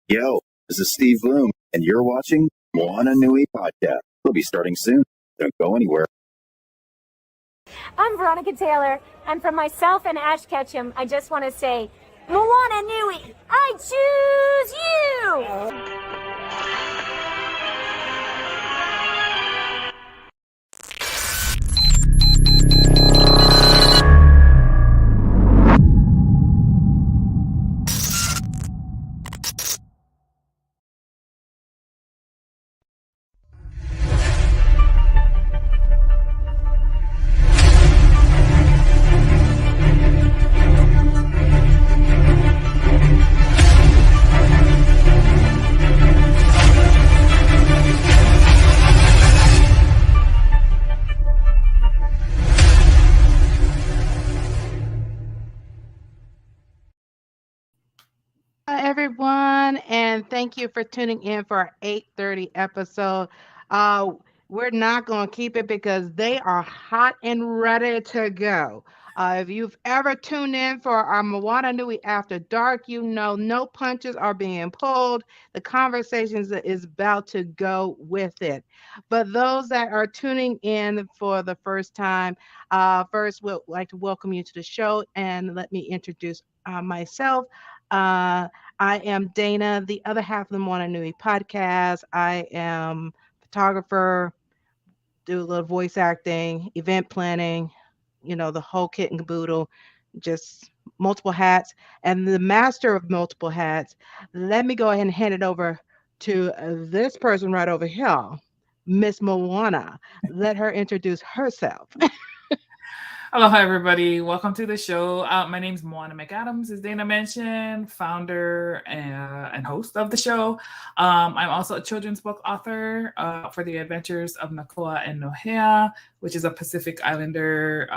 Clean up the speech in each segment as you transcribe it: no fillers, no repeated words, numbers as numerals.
Yo, this is Steve Bloom, and you're watching Moana Nui Podcast. We'll be starting soon. Don't go anywhere. I'm Veronica Taylor, and from myself and Ash Ketchum, I just want to say, Moana Nui, I choose you! Everyone, and thank you for tuning in for our 8:30 episode. We're not going to keep it because they are hot and ready to go. If you've ever tuned in for our Moana Nui After Dark, you know no punches are being pulled. The conversations is about to go with it. But those that are tuning in for the first time, first we'd like to welcome you to the show, and let me introduce myself. I am Dana, the other half of the Moana Nui podcast. I am photographer, do a little voice acting, event planning, the whole kit and caboodle, just multiple hats. And the master of multiple hats, let me go ahead and hand it over to this person right over here, Miss Moana. Let her introduce herself. Aloha, everybody. Welcome to the show. My name is Moana McAdams, as Dana mentioned, founder and host of the show. I'm also a children's book author for The Adventures of Nakoa and Nohea, which is a Pacific Islander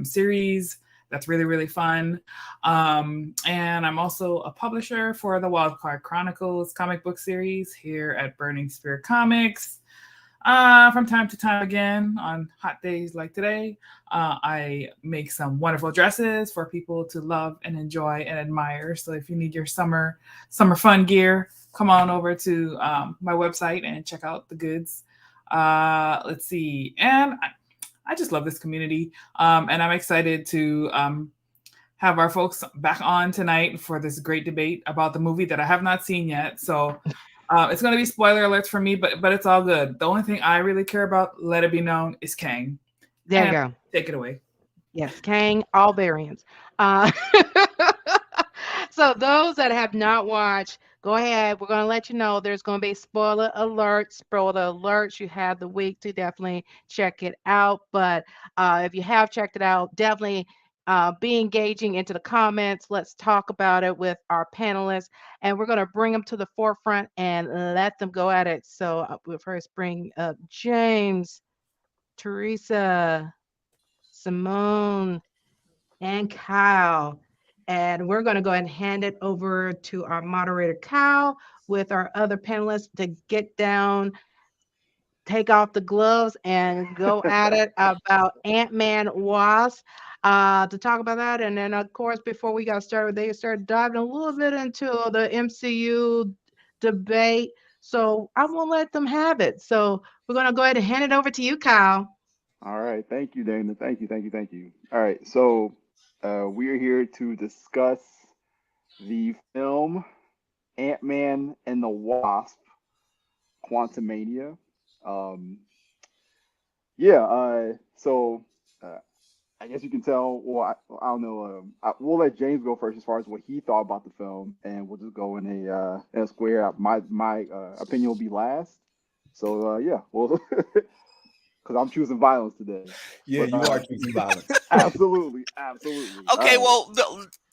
series that's really, really fun. And I'm also a publisher for the Wildcard Chronicles comic book series here at Burning Spear Comics. From time to time, again, on hot days like today, I make some wonderful dresses for people to love and enjoy and admire. So if you need your summer fun gear, come on over to my website and check out the goods. Let's see. And I just love this community. And I'm excited to have our folks back on tonight for this great debate about the movie that I have not seen yet. So it's going to be spoiler alerts for me, but it's all good. The only thing I really care about, let it be known, is Kang. There you go. Take it away. Yes, Kang, all variants. So those that have not watched, go ahead. We're going to let you know there's going to be spoiler alerts. Spoiler alerts. You have the week to definitely check it out. But if you have checked it out, definitely be engaging into the comments. Let's talk about it with our panelists, and we're going to bring them to the forefront and let them go at it. So we'll first bring up James, Teresa, Simone, and Kyle. And we're going to go ahead and hand it over to our moderator, Kyle, with our other panelists to get down, take off the gloves, and go at it about Ant-Man Wasp. To talk about that. And then, of course, before we got started, they started diving a little bit into the MCU debate. So I'm going to let them have it. So we're going to go ahead and hand it over to you, Kyle. All right. Thank you, Dana. Thank you. All right. So we are here to discuss the film Ant-Man and the Wasp, Quantumania. So I guess you can tell. Well, I don't know. We'll let James go first as far as what he thought about the film, and we'll just go in a square. My opinion will be last. So well, because I'm choosing violence today. Yeah, you are choosing violence. Absolutely. Okay, well,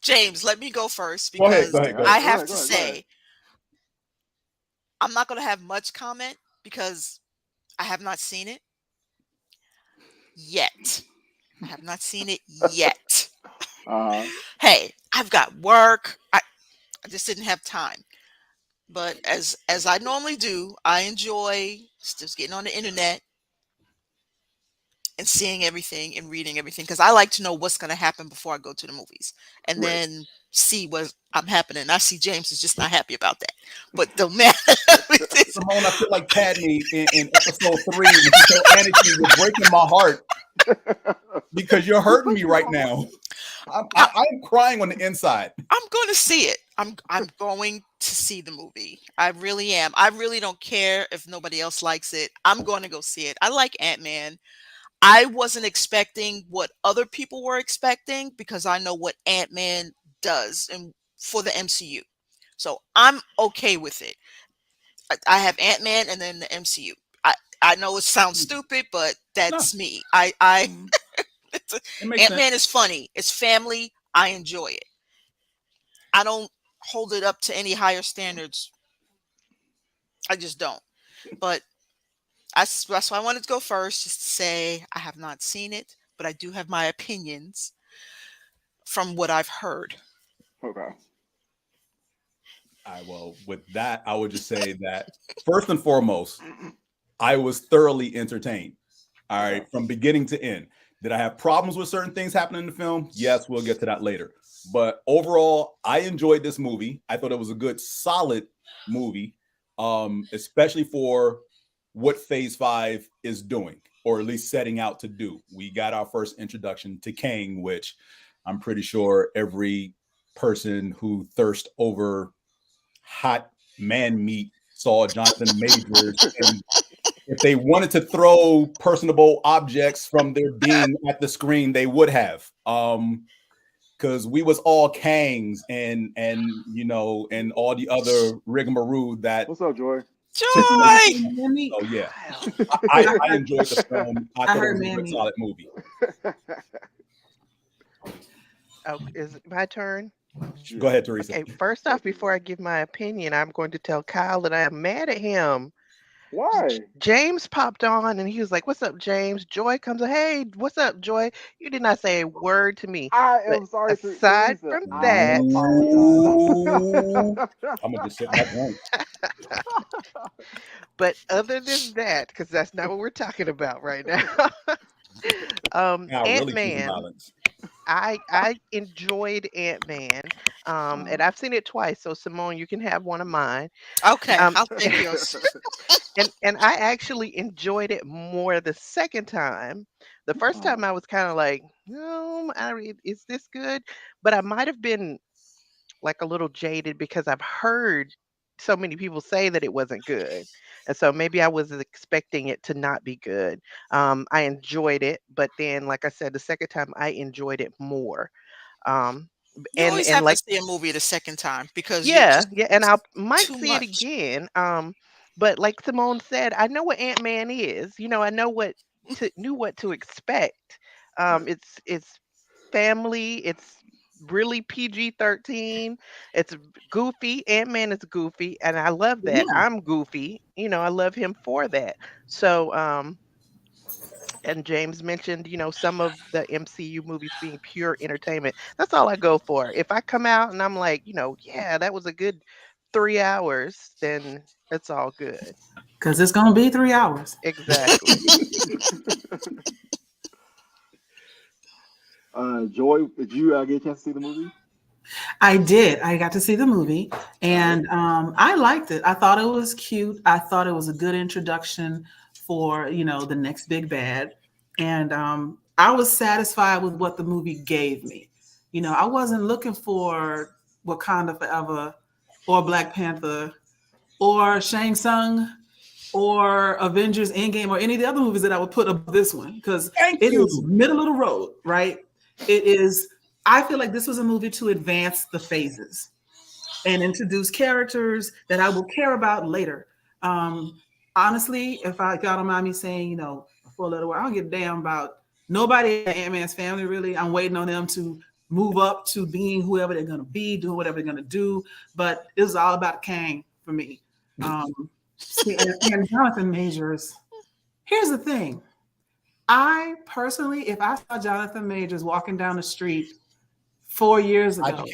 James, let me go first because Go ahead. I have to say, I'm not going to have much comment because I have not seen it yet. I have not seen it yet. Hey, I've got work. I just didn't have time. But as I normally do, I enjoy just getting on the internet and seeing everything and reading everything because I like to know what's going to happen before I go to the movies. And then see what I'm happening. I see James is just not happy about that. But the man, Simone, I feel like Padme in episode 3 when she told Anakin, "You're breaking my heart because you're hurting me right now." I'm crying on the inside. I'm going to see it. I'm going to see the movie. I really am. I really don't care if nobody else likes it. I'm going to go see it. I like Ant-Man. I wasn't expecting what other people were expecting because I know what Ant-Man does and for the MCU. So I'm okay with it. I have Ant-Man and then the MCU. I know it sounds stupid, but that's me. Ant-Man is funny. It's family. I enjoy it. I don't hold it up to any higher standards. I just don't. But that's why I wanted to go first, just to say I have not seen it, but I do have my opinions from what I've heard. Okay. Well, with that, I would just say that first and foremost, I was thoroughly entertained. All right, from beginning to end. Did I have problems with certain things happening in the film? Yes, we'll get to that later. But overall, I enjoyed this movie. I thought it was a good, solid movie, especially for what Phase 5 is doing, or at least setting out to do. We got our first introduction to Kang, which I'm pretty sure every person who thirsts over hot man meat saw Jonathan Majors. And if they wanted to throw personable objects from their being at the screen, they would have. Because we was all Kangs and you know, and all the other rigmarole that. What's up, Joy? Joy! Oh yeah, I enjoyed the film. I thought it was a good, solid movie. Oh, is it my turn? Go ahead, Teresa. Okay, first off, before I give my opinion, I'm going to tell Kyle that I am mad at him. Why? James popped on and he was like, "What's up, James?" Joy comes on, "Hey, what's up, Joy?" You did not say a word to me. I am sorry. Aside from that, I'm gonna just sit back home. But other than that, because that's not what we're talking about right now. Ant-Man. I enjoyed Ant-Man, and I've seen it twice. So Simone, you can have one of mine. Okay, I'll take yours. And I actually enjoyed it more the second time. The first time I was kind of like, no, is this good? But I might have been like a little jaded because I've heard so many people say that it wasn't good. And so maybe I was expecting it to not be good. I enjoyed it, but then, like I said, the second time I enjoyed it more. You always have to see a movie the second time because yeah, and I might see it again. But like Simone said, I know what Ant-Man is. You know, I know knew what to expect. It's family. It's really PG-13. It's goofy. Ant-Man is goofy, and I love that. Yeah. I'm goofy. You know, I love him for that. So, and James mentioned, you know, some of the MCU movies being pure entertainment. That's all I go for. If I come out and I'm like, you know, yeah, that was a good 3 hours, then it's all good. Because it's going to be 3 hours. Exactly. Joy, did you get a chance to see the movie? I did. I got to see the movie, and I liked it. I thought it was cute. I thought it was a good introduction for, you know, the next big bad. And I was satisfied with what the movie gave me. You know, I wasn't looking for Wakanda Forever or Black Panther or Shang Tsung or Avengers Endgame or any of the other movies that I would put up this one, because it is middle of the road, right? It is, I feel like this was a movie to advance the phases and introduce characters that I will care about later. Honestly, if y'all don't mind me saying, you know, for a little while, I don't give a damn about nobody in Ant-Man's family, really. I'm waiting on them to move up to being whoever they're going to be, doing whatever they're going to do. But this is all about Kang for me. And Jonathan Majors. Here's the thing. I personally, if I saw Jonathan Majors walking down the street 4 years ago,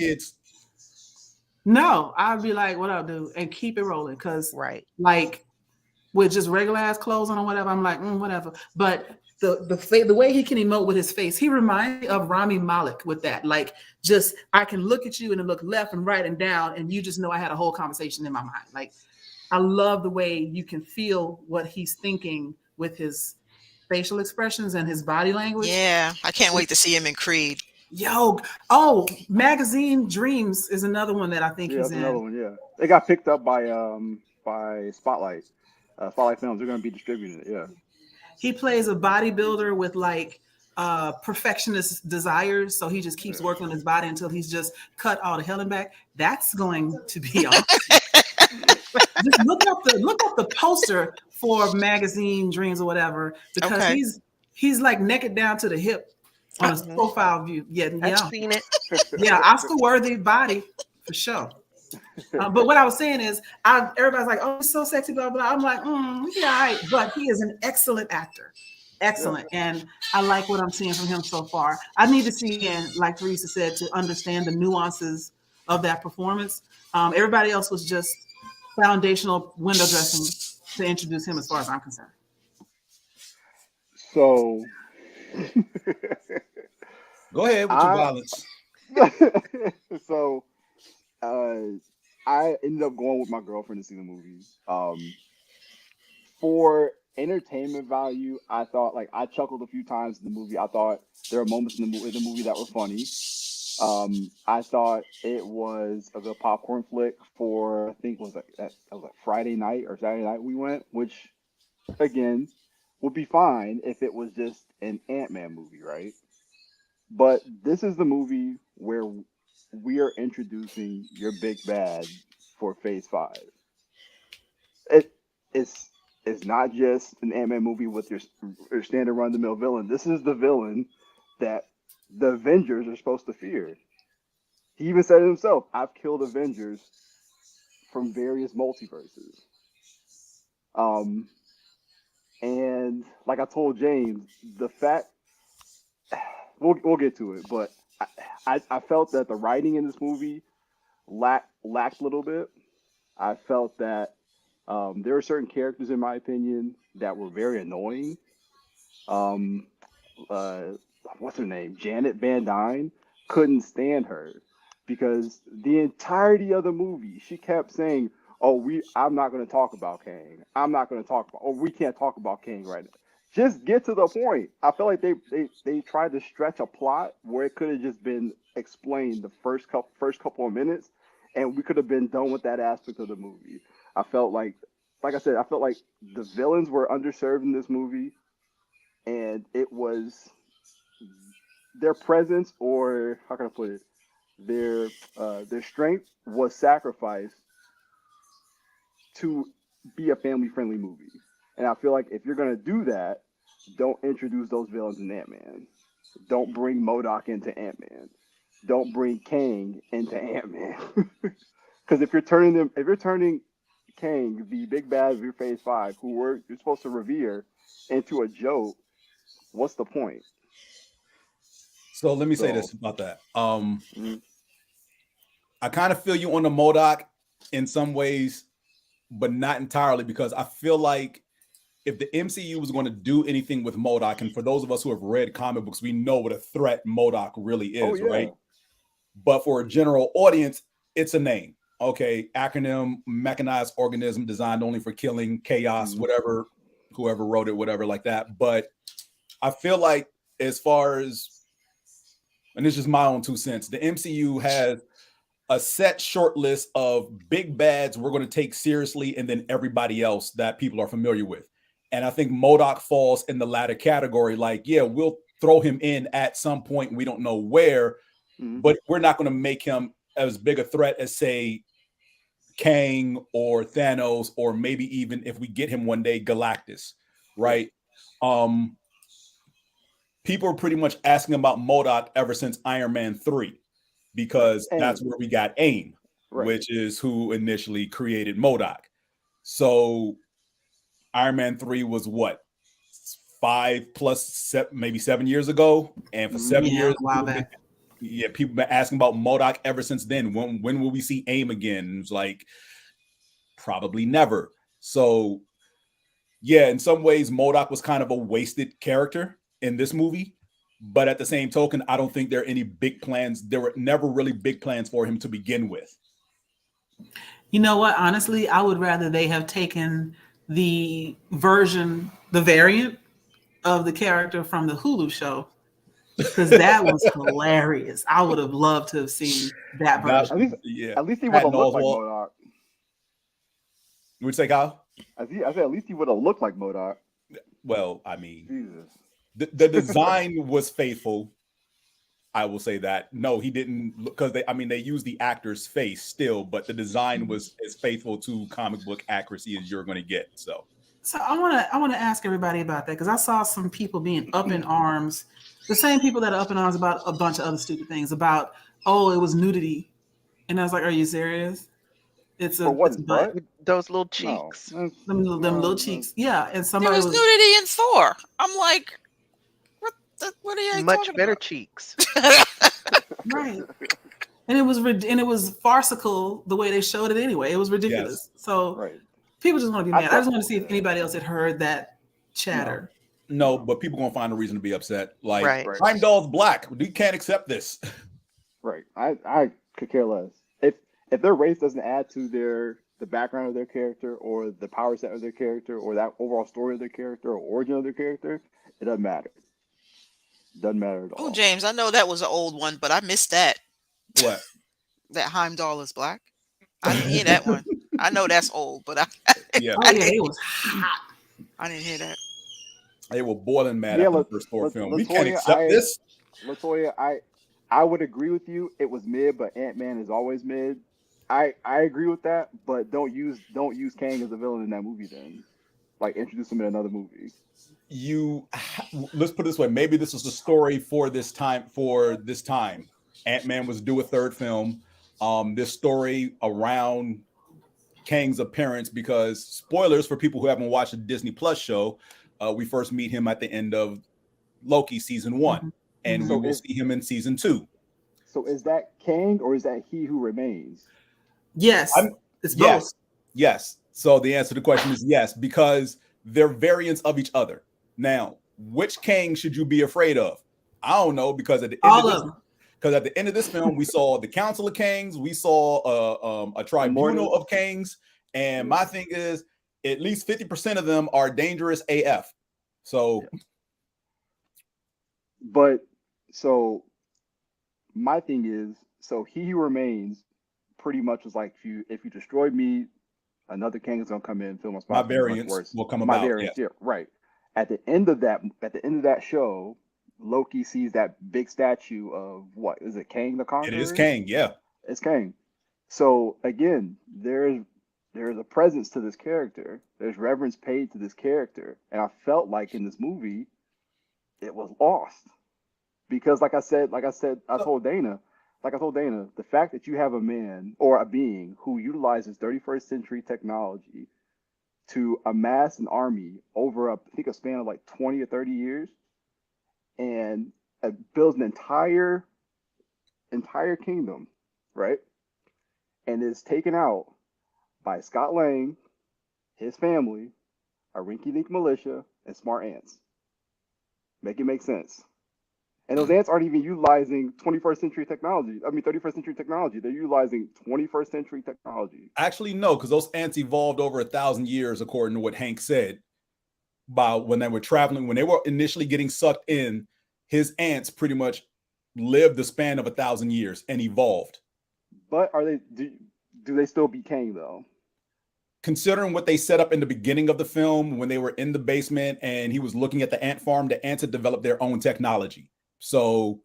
no, I'd be like, what up, dude? And keep it rolling. Because, like, with just regular ass clothes on or whatever, I'm like, whatever. But the way he can emote with his face. He reminds me of Rami Malek with that. Like, just I can look at you and then look left and right and down, and you just know I had a whole conversation in my mind. Like, I love the way you can feel what he's thinking with his facial expressions and his body language. Yeah, I can't wait to see him in Creed. Magazine Dreams is another one that I think he's in. Another one. Yeah, they got picked up by Spotlight. Spotlight Films. They're going to be distributing it. Yeah. He plays a bodybuilder with like perfectionist desires, so he just keeps working on his body until he's just cut all the hell and back. That's going to be awesome. Just look up the poster for Magazine Dreams or whatever, because he's like naked down to the hip on his profile view. I've seen it. Yeah, Oscar-worthy body for sure. But what I was saying is, everybody's like, "Oh, he's so sexy," blah blah. I'm like, yeah, right. But he is an excellent actor, and I like what I'm seeing from him so far. I need to see again, like Teresa said, to understand the nuances of that performance. Everybody else was just foundational window dressing to introduce him, as far as I'm concerned. So, go ahead with your violence. So. I ended up going with my girlfriend to see the movie. For entertainment value, I thought, like, I chuckled a few times in the movie. I thought there were moments in the movie that were funny. I thought it was a good popcorn flick for, I think that was like Friday night or Saturday night we went, which again would be fine if it was just an Ant-Man movie, right? But this is the movie where we are introducing your big bad for Phase 5. It's not just an Ant-Man movie with your standard run-of-the-mill villain. This is the villain that the Avengers are supposed to fear. He even said it himself, "I've killed Avengers from various multiverses." And like I told James, the fact we'll get to it, but I felt that the writing in this movie lacked a little bit. I felt that there were certain characters, in my opinion, that were very annoying. What's her name? Janet Van Dyne. Couldn't stand her because the entirety of the movie, she kept saying, I'm not going to talk about Kang. We can't talk about Kang right now. Just get to the point. I feel like they tried to stretch a plot where it could have just been explained the first couple of minutes, and we could have been done with that aspect of the movie. I felt like I said, the villains were underserved in this movie, and it was their presence, or how can I put it, their strength was sacrificed to be a family-friendly movie. And I feel like if you're going to do that, don't introduce those villains in Ant-Man. Don't bring MODOK into Ant-Man. Don't bring Kang into Ant-Man. Because if you're turning Kang, the big bad of your Phase 5, who you're supposed to revere, into a joke, what's the point? So let me say this about that. I kind of feel you on the MODOK in some ways, but not entirely, because I feel like if the MCU was going to do anything with MODOK, and for those of us who have read comic books, we know what a threat MODOK really is, right? But for a general audience, it's a name. Okay, acronym, mechanized organism designed only for killing, chaos, whatever, whoever wrote it, whatever like that. But I feel like as far as, and it's just my own 2 cents, the MCU has a set short list of big bads we're going to take seriously, and then everybody else that people are familiar with. And I think MODOK falls in the latter category. Like, yeah, we'll throw him in at some point. We don't know where, but we're not going to make him as big a threat as, say, Kang or Thanos, or maybe even, if we get him one day, Galactus, right? People are pretty much asking about MODOK ever since Iron Man 3, because that's where we got AIM, which is who initially created MODOK. So Iron Man 3 was what, maybe 7 years ago, and for 7 years, people been asking about MODOK ever since then. When will we see AIM again? It's like, probably never. So yeah, in some ways, MODOK was kind of a wasted character in this movie. But at the same token, I don't think there are any big plans. There were never really big plans for him to begin with. You know what? Honestly, I would rather they have taken the variant of the character from the Hulu show, because that was hilarious. I would have loved to have seen that version. At least he would have looked like MODOK. You would say, Kyle? I said at least he would have looked like MODOK. Well, I mean, Jesus. The design was faithful. I will say that. No, he didn't, because they used the actor's face still, but the design was as faithful to comic book accuracy as you're going to get. So I want to ask everybody about that, because I saw some people being up in arms, the same people that are up in arms about a bunch of other stupid things about, oh, it was nudity, and I was like, are you serious? It's butt. Those little cheeks, them little cheeks, yeah. And somebody there was nudity in Thor. I'm like, what are you much better about? Cheeks, right? And it was farcical the way they showed it anyway. It was ridiculous. Yes. So people just want to be mad. I just want to see if anybody else had heard that chatter. No, but people gonna find a reason to be upset. Like Heimdall's black. We can't accept this. Right. I could care less. If their race doesn't add to the background of their character or the power set of their character or that overall story of their character or origin of their character, it doesn't matter. Doesn't matter at all. Oh, James, I know that was an old one, but I missed that. What? That Heimdall is black. I didn't hear that one. I know that's old, but it was hot. I didn't hear that. They were boiling mad after the first Thor film. We can't accept this. LaToya, I would agree with you. It was mid, but Ant-Man is always mid. I agree with that, but don't use Kang as a villain in that movie then. Like, introduce him in another movie. Let's put it this way. Maybe this is the story for this time. Ant-Man was due a third film. This story around Kang's appearance, because spoilers for people who haven't watched the Disney Plus show, we first meet him at the end of Loki season 1, and we will see him in season 2. So is that Kang or is that He Who Remains? Yes, it's both. Yes. So the answer to the question is yes, because they're variants of each other. Now, which Kang should you be afraid of? I don't know, because at the end of this film, we saw the Council of Kangs, we saw a tribunal of Kangs, and my thing is, at least 50% of them are dangerous AF. So, my thing is, He Who Remains pretty much was like, if you destroy me, another Kang is gonna come in and film my variants will come about. Yeah, right. At the end of that show, Loki sees that big statue of what is it, Kang the Conqueror? It is Kang, yeah. It's Kang. So again, there's a presence to this character. There's reverence paid to this character, and I felt like in this movie, it was lost because, I told Dana, the fact that you have a man or a being who utilizes 31st century technology to amass an army over a span of like 20 or 30 years and builds an entire kingdom, right? And is taken out by Scott Lang, his family, a rinky-dink militia, and smart ants. Make it make sense. And those ants aren't even utilizing 21st century technology. 31st century technology. They're utilizing 21st century technology. Actually, no, because those ants evolved over 1,000 years, according to what Hank said. When they were traveling, when they were initially getting sucked in, his ants pretty much lived the span of 1,000 years and evolved. But do they still be Kang though? Considering what they set up in the beginning of the film, when they were in the basement and he was looking at the ant farm, the ants had developed their own technology. So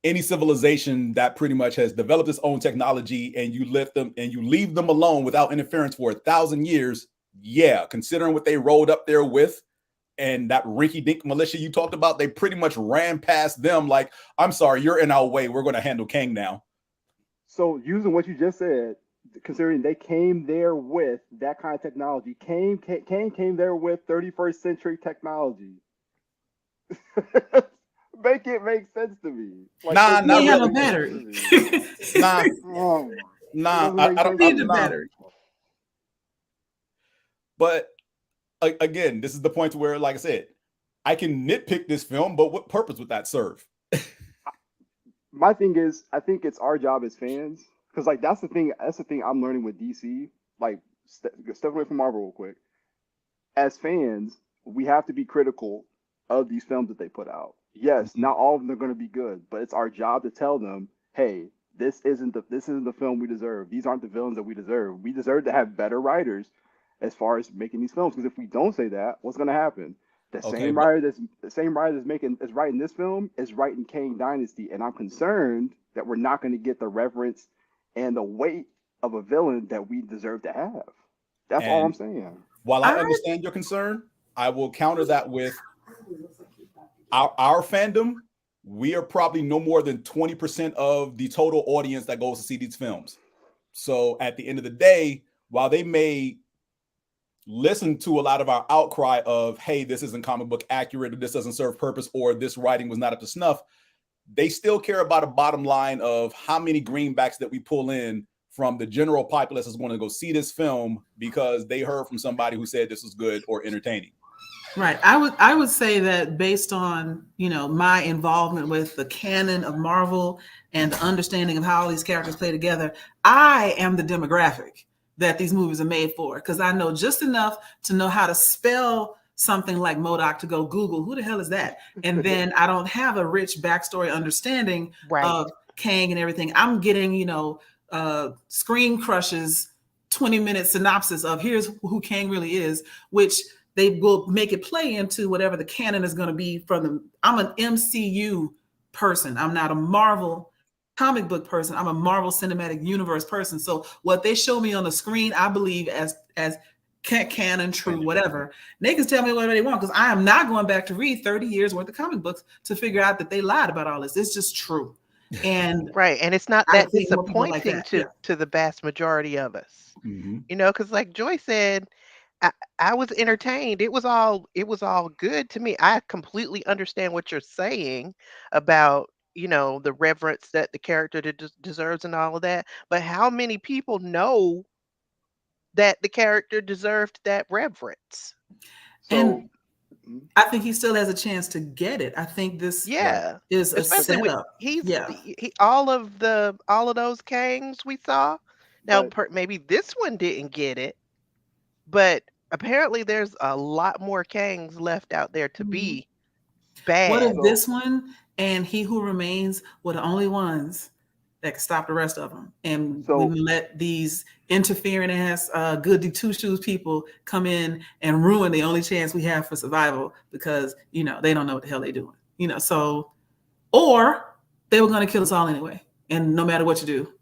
any civilization that pretty much has developed its own technology and you leave them alone without interference for 1,000 years, yeah, considering what they rolled up there with and that rinky-dink militia you talked about, they pretty much ran past them like, I'm sorry, you're in our way. We're going to handle Kang now. So using what you just said, considering they came there with that kind of technology, Kang came there with 31st century technology. Make it make sense to me. Like, not really. A battery. I don't need a battery. But again, this is the point where, like I said, I can nitpick this film, but what purpose would that serve? My thing is, I think it's our job as fans, because like that's the thing I'm learning with DC. Like, step away from Marvel real quick. As fans, we have to be critical of these films that they put out. Yes, not all of them are going to be good, but it's our job to tell them, hey, this isn't the film we deserve. These aren't the villains that we deserve. We deserve to have better writers as far as making these films. Because if we don't say that, what's going to happen? The same writer that's writing this film is writing Kang Dynasty, and I'm concerned that we're not going to get the reverence and the weight of a villain that we deserve to have. That's all I'm saying. While I understand your concern, I will counter that with our fandom. We are probably no more than 20% of the total audience that goes to see these films. So at the end of the day, while they may listen to a lot of our outcry of, hey, this isn't comic book accurate, or this doesn't serve purpose, or this writing was not up to snuff, they still care about a bottom line of how many greenbacks that we pull in from the general populace is going to go see this film because they heard from somebody who said this was good or entertaining. Right. I would say that based on, my involvement with the canon of Marvel and the understanding of how all these characters play together, I am the demographic that these movies are made for, because I know just enough to know how to spell something like MODOK to go Google, who the hell is that? And then I don't have a rich backstory understanding of Kang and everything. I'm getting, Screen Crush's 20-minute synopsis of here's who Kang really is, which they will make it play into whatever the canon is going to be from them. I'm an MCU person. I'm not a Marvel comic book person. I'm a Marvel Cinematic Universe person. So what they show me on the screen, I believe as canon, true, whatever. They can tell me whatever they want, because I am not going back to read 30 years worth of comic books to figure out that they lied about all this. It's just true. And and it's not that disappointing to the vast majority of us. Because like Joy said, I was entertained. It was all good to me. I completely understand what you're saying about, the reverence that the character deserves and all of that. But how many people know that the character deserved that reverence? And I think he still has a chance to get it. I think this is a setup. All of those Kangs we saw. Now, maybe this one didn't get it, but apparently there's a lot more Kangs left out there to be bad. What if this one and He Who Remains were the only ones that could stop the rest of them? And we let these interfering ass goody two-shoes people come in and ruin the only chance we have for survival because, they don't know what the hell they're doing. Or they were going to kill us all anyway. And no matter what you do,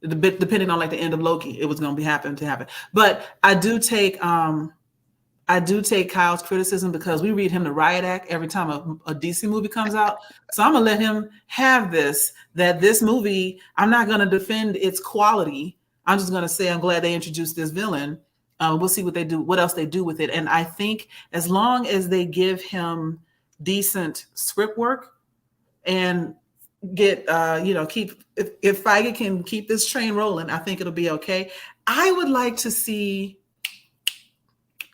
depending on like the end of Loki, it was going to happen. But I do take Kyle's criticism, because we read him the riot act every time a DC movie comes out. So I'm gonna let him have this movie, I'm not gonna defend its quality. I'm just gonna say I'm glad they introduced this villain. We'll see what else they do with it. And I think as long as they give him decent script work and get if Feige can keep this train rolling, I think it'll be okay. I would like to see,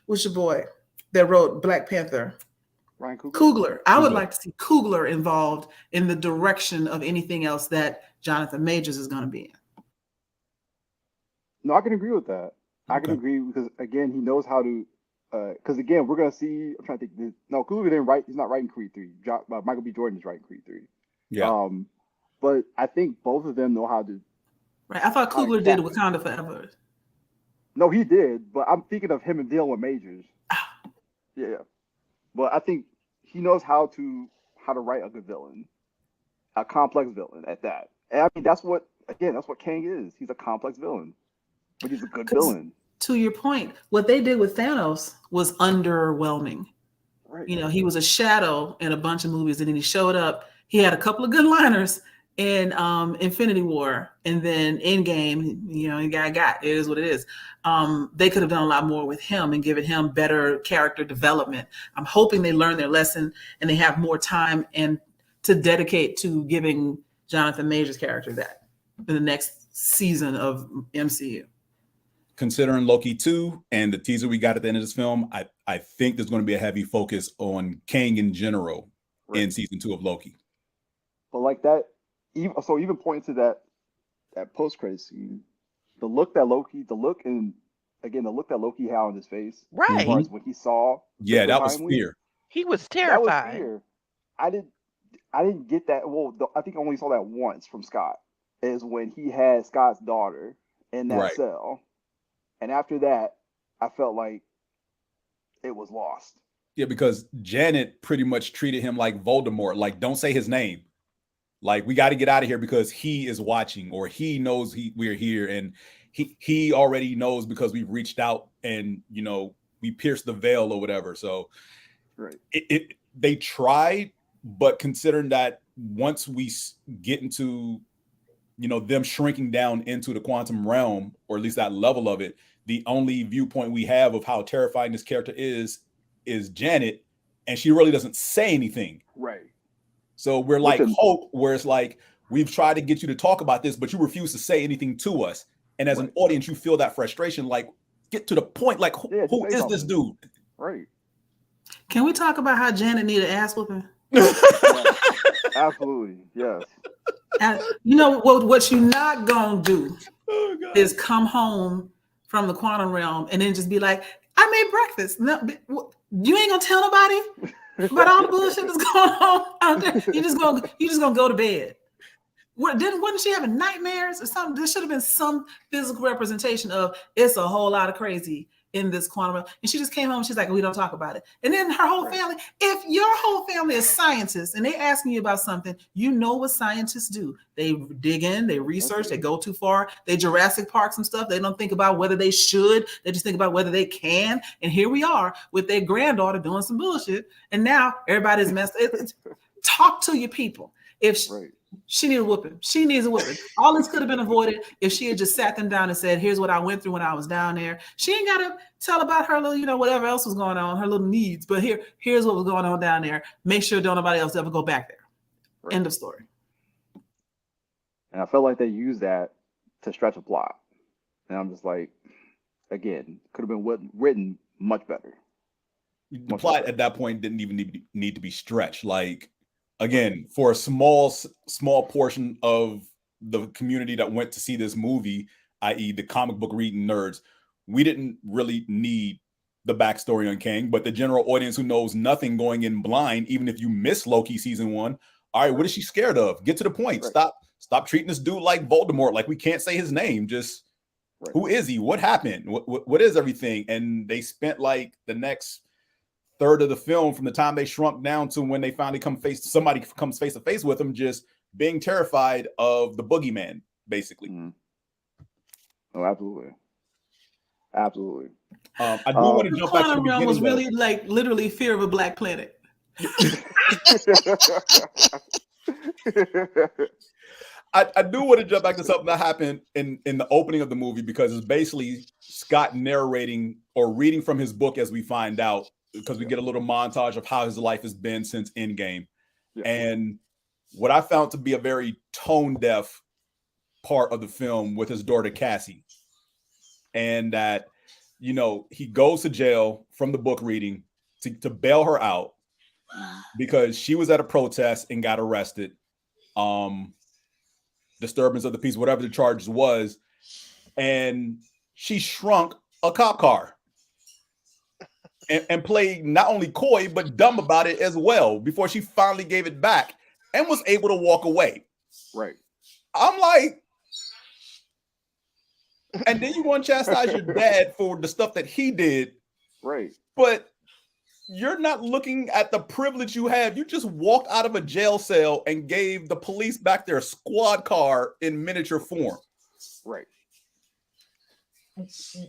what's your boy that wrote Black Panther? Ryan Coogler. I would like to see Coogler involved in the direction of anything else that Jonathan Majors is going to be in. No, I can agree with that. I can agree because, again, he knows how to. Because again, we're gonna see. I'm trying to think. No, Coogler didn't write. He's not writing Creed 3. Michael B. Jordan is writing Creed 3. Yeah. But I think both of them know how to. Right. I thought Coogler did Wakanda Forever. No, he did. But I'm thinking of him and dealing with Majors. Yeah. But I think he knows how to write a good villain, a complex villain at that. And I mean, that's what Kang is. He's a complex villain, but he's a good villain. To your point, what they did with Thanos was underwhelming. Right. He was a shadow in a bunch of movies, and then he showed up. He had a couple of good liners in Infinity War, and then Endgame, he got it is what it is. They could have done a lot more with him and given him better character development. I'm hoping they learn their lesson and they have more time and to dedicate to giving Jonathan Majors' character that in the next season of MCU. considering Loki 2 and the teaser we got at the end of this film, I think there's going to be a heavy focus on Kang in general in season 2 of Loki. But like that, even pointing to that post-credit scene, the look that Loki had on his face, right? As far as when he saw, that was fear. He was terrified. That was fear. I didn't get that. Well, I think I only saw that once from Scott. Is when he had Scott's daughter in that cell, and after that, I felt like it was lost. Yeah, because Janet pretty much treated him like Voldemort. Like, don't say his name. Like, we got to get out of here because he is watching, or he knows we're here, and he already knows because we've reached out and we pierced the veil or whatever. So, they tried, but considering that once we get into them shrinking down into the quantum realm, or at least that level of it, the only viewpoint we have of how terrifying this character is Janet, and she really doesn't say anything. Right. So we're like Hope, where it's like, we've tried to get you to talk about this, but you refuse to say anything to us. And as an audience, you feel that frustration, like, get to the point, like, who is this dude? Right. Can we talk about how Janet needed ass whooping? Absolutely, yes. And what you're not gonna do is come home from the quantum realm and then just be like, I made breakfast. No, you ain't gonna tell nobody about all the bullshit that's going on out there. You just gonna go to bed. Wasn't she having nightmares or something? There should have been some physical representation of it's a whole lot of crazy in this quantum realm. And she just came home and she's like, we don't talk about it. And then her whole family, if your whole family is scientists and they asking you about something, you know what scientists do. They dig in, they research, they go too far, they Jurassic Park some stuff. They don't think about whether they should, they just think about whether they can. And here we are with their granddaughter doing some bullshit. And now everybody's messed. Talk to your people. If she needs a whooping. She needs a whooping. All this could have been avoided if she had just sat them down and said, here's what I went through when I was down there. She ain't got to tell about her little, whatever else was going on, her little needs. But here's what was going on down there. Make sure don't nobody else ever go back there. Right. End of story. And I felt like they used that to stretch a plot. And I'm just like, again, could have been written much better. The plot at that point didn't even need to be stretched. Like, again, for a small portion of the community that went to see this movie, i.e. the comic book reading nerds, we didn't really need the backstory on Kang, but the general audience who knows nothing going in blind, even if you miss Loki season 1, all right, what is she scared of? Get to the point. Right. Stop treating this dude like Voldemort, like we can't say his name. Just who is he? What happened? What is everything? And they spent like the next third of the film, from the time they shrunk down to when they finally somebody comes face to face with them, just being terrified of the boogeyman, basically. Mm-hmm. Oh, absolutely. I do want to jump back to the beginning. Was really like literally fear of a black planet. I do want to jump back to something that happened in the opening of the movie, because it's basically Scott narrating or reading from his book as we find out, because we get a little montage of how his life has been since Endgame. Yeah. And what I found to be a very tone-deaf part of the film with his daughter Cassie. And that, he goes to jail from the book reading to bail her out because she was at a protest and got arrested. Disturbance of the peace, whatever the charges was. And she shrunk a cop car. And played not only coy, but dumb about it as well before she finally gave it back and was able to walk away. Right. I'm like, and then you want to chastise your dad for the stuff that he did. Right. But you're not looking at the privilege you have. You just walked out of a jail cell and gave the police back their squad car in miniature form. Right.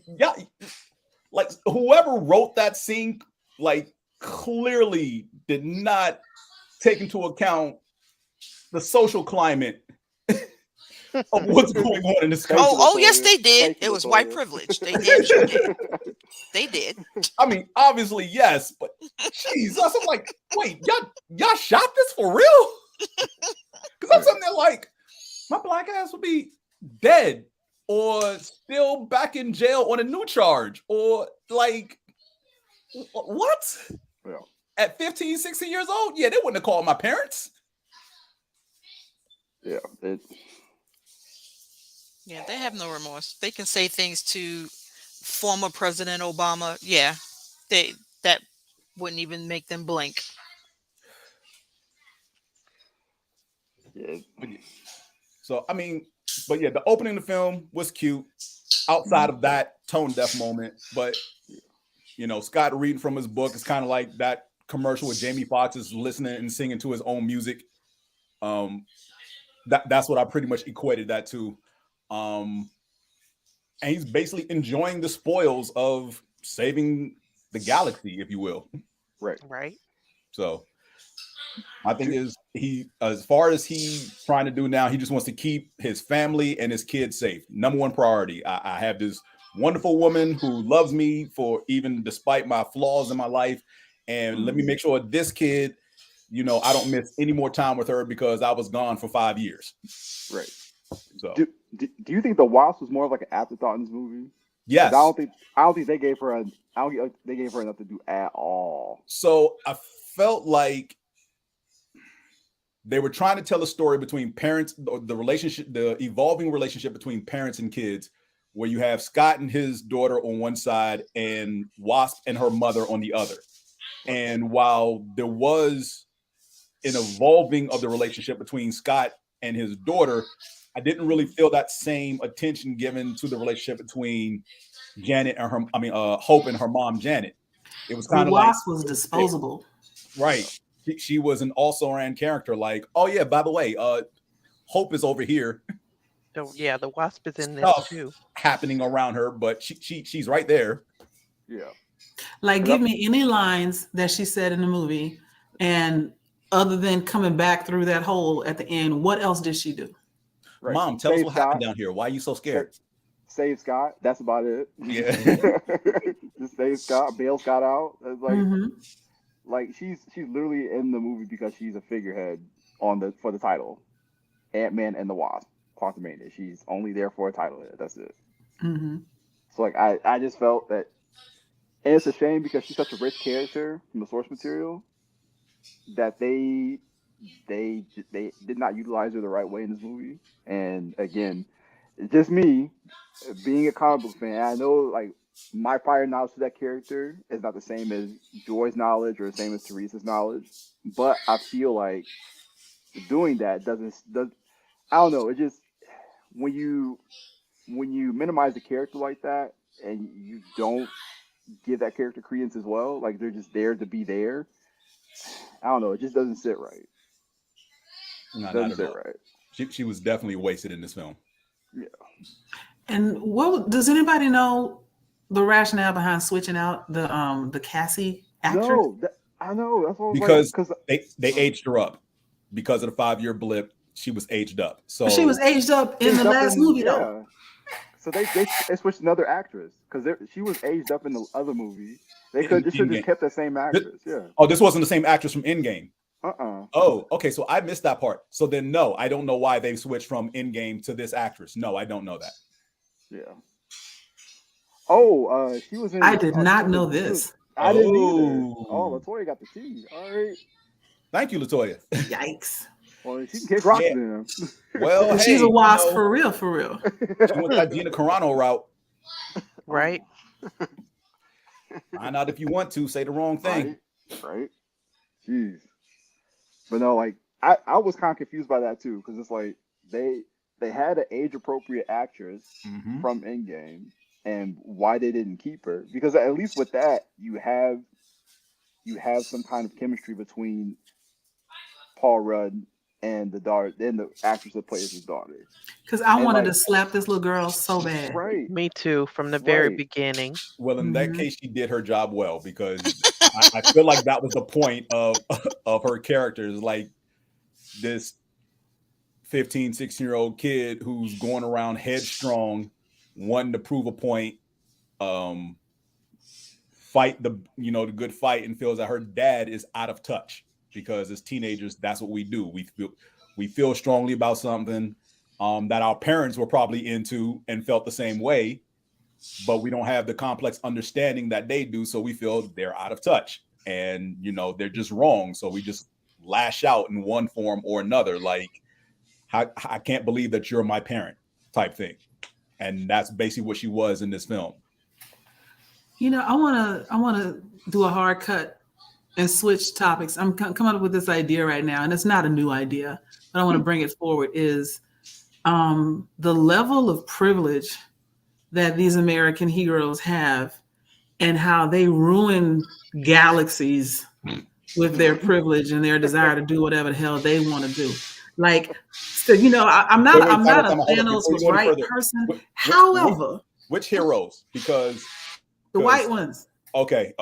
Yeah. Like, whoever wrote that scene, like, clearly did not take into account the social climate of what's going on in this country. Oh, yes, they did. It was white privilege. They did. They did. I mean, obviously, yes, but Jesus, I'm like, wait, y'all shot this for real? Because I'm sitting there like, my black ass would be dead or still back in jail on a new charge, or like, what? Yeah. At 15, 16 years old? Yeah, they wouldn't have called my parents. Yeah. Yeah, they have no remorse. They can say things to former President Obama. Yeah, that wouldn't even make them blink. Yeah. So, I mean, but yeah, the opening of the film was cute outside of that tone deaf moment. But, you know, Scott reading from his book is kind of like that commercial with Jamie Foxx is listening and singing to his own music. That's what I pretty much equated that to. And he's basically enjoying the spoils of saving the galaxy, if you will. Right. So I think as far as he's trying to do now, he just wants to keep his family and his kids safe. Number one priority. I have this wonderful woman who loves me for even despite my flaws in my life. And let me make sure this kid, you know, I don't miss any more time with her because I was gone for 5 years. Right. So do you think the Wasp was more of like an afterthought in this movie? Yes. I don't think they gave her enough to do at all. So I felt like they were trying to tell a story between parents, the relationship, the evolving relationship between parents and kids, where you have Scott and his daughter on one side and Wasp and her mother on the other. And while there was an evolving of the relationship between Scott and his daughter, I didn't really feel that same attention given to the relationship between Janet and Hope and her mom, Janet. It was kind of like Wasp was disposable. Right. She was an also-ran character. Like, oh yeah, by the way, Hope is over here. The Wasp is in this too. Happening around her, but she's right there. Yeah. Like, give me any lines that she said in the movie, and other than coming back through that hole at the end, what else did she do? Right. Mom, tell us what happened down here. Why are you so scared? Save Scott. That's about it. Yeah. Just save Scott. Bail Scott out. It's like, like she's literally in the movie because she's a figurehead for the title, Ant-Man and the Wasp, Quantumania. She's only there for a title. That's it. So like I just felt that, and it's a shame because she's such a rich character from the source material that they did not utilize her the right way in this movie. And again, it's just me being a comic book fan. I know like my prior knowledge to that character is not the same as Joy's knowledge or the same as Teresa's knowledge, but I feel like doing that doesn't I don't know. It just when you minimize a character like that and you don't give that character credence as well, like they're just there to be there. I don't know. It just doesn't sit right. No, doesn't sit right. She was definitely wasted in this film. Yeah. And what does anybody know the rationale behind switching out the Cassie actress? No, I know. That's what because they aged her up because of the 5-year blip. She was aged up. So she was aged up in the last movie, though. So they switched another actress because she was aged up in the other movie. They should have just kept the same actress. Oh, this wasn't the same actress from Endgame. Oh, okay. So I missed that part. So then, no, I don't know why they switched from Endgame to this actress. No, I don't know that. Yeah. Oh, she was in. I did not know this. I didn't either. Oh, LaToya got the tea. All right. Thank you, LaToya. Yikes. Well, she can kick rocks then. Well, she's a Wasp for real, for real. She went that Gina Carano route. Right. Find out if you want to. Say the wrong thing. Right. Jeez. But no, like I was kind of confused by that too, because it's like they had an age-appropriate actress from Endgame, and why they didn't keep her? Because at least with that, you have some kind of chemistry between Paul Rudd and the daughter, then the actress that plays his daughter. Because I wanted to slap this little girl so bad. Right. Me too, from the very beginning. Well, in that case, she did her job well, because I feel like that was the point of her character, is like this 15, 16-year-old kid who's going around headstrong, wanting to prove a point, fight the good fight, and feels that her dad is out of touch. Because as teenagers, that's what we do. We feel strongly about something, that our parents were probably into and felt the same way, but we don't have the complex understanding that they do, so we feel they're out of touch and they're just wrong, so we just lash out in one form or another, like I can't believe that you're my parent type thing. And that's basically what she was in this film. I want to do a hard cut and switch topics. I'm coming up with this idea right now, and it's not a new idea, but I want to bring it forward, is the level of privilege that these American heroes have and how they ruin galaxies with their privilege and their desire to do whatever the hell they want to do. Like, so, I'm not a Thanos was right person. However, which heroes? Because the white ones. Okay.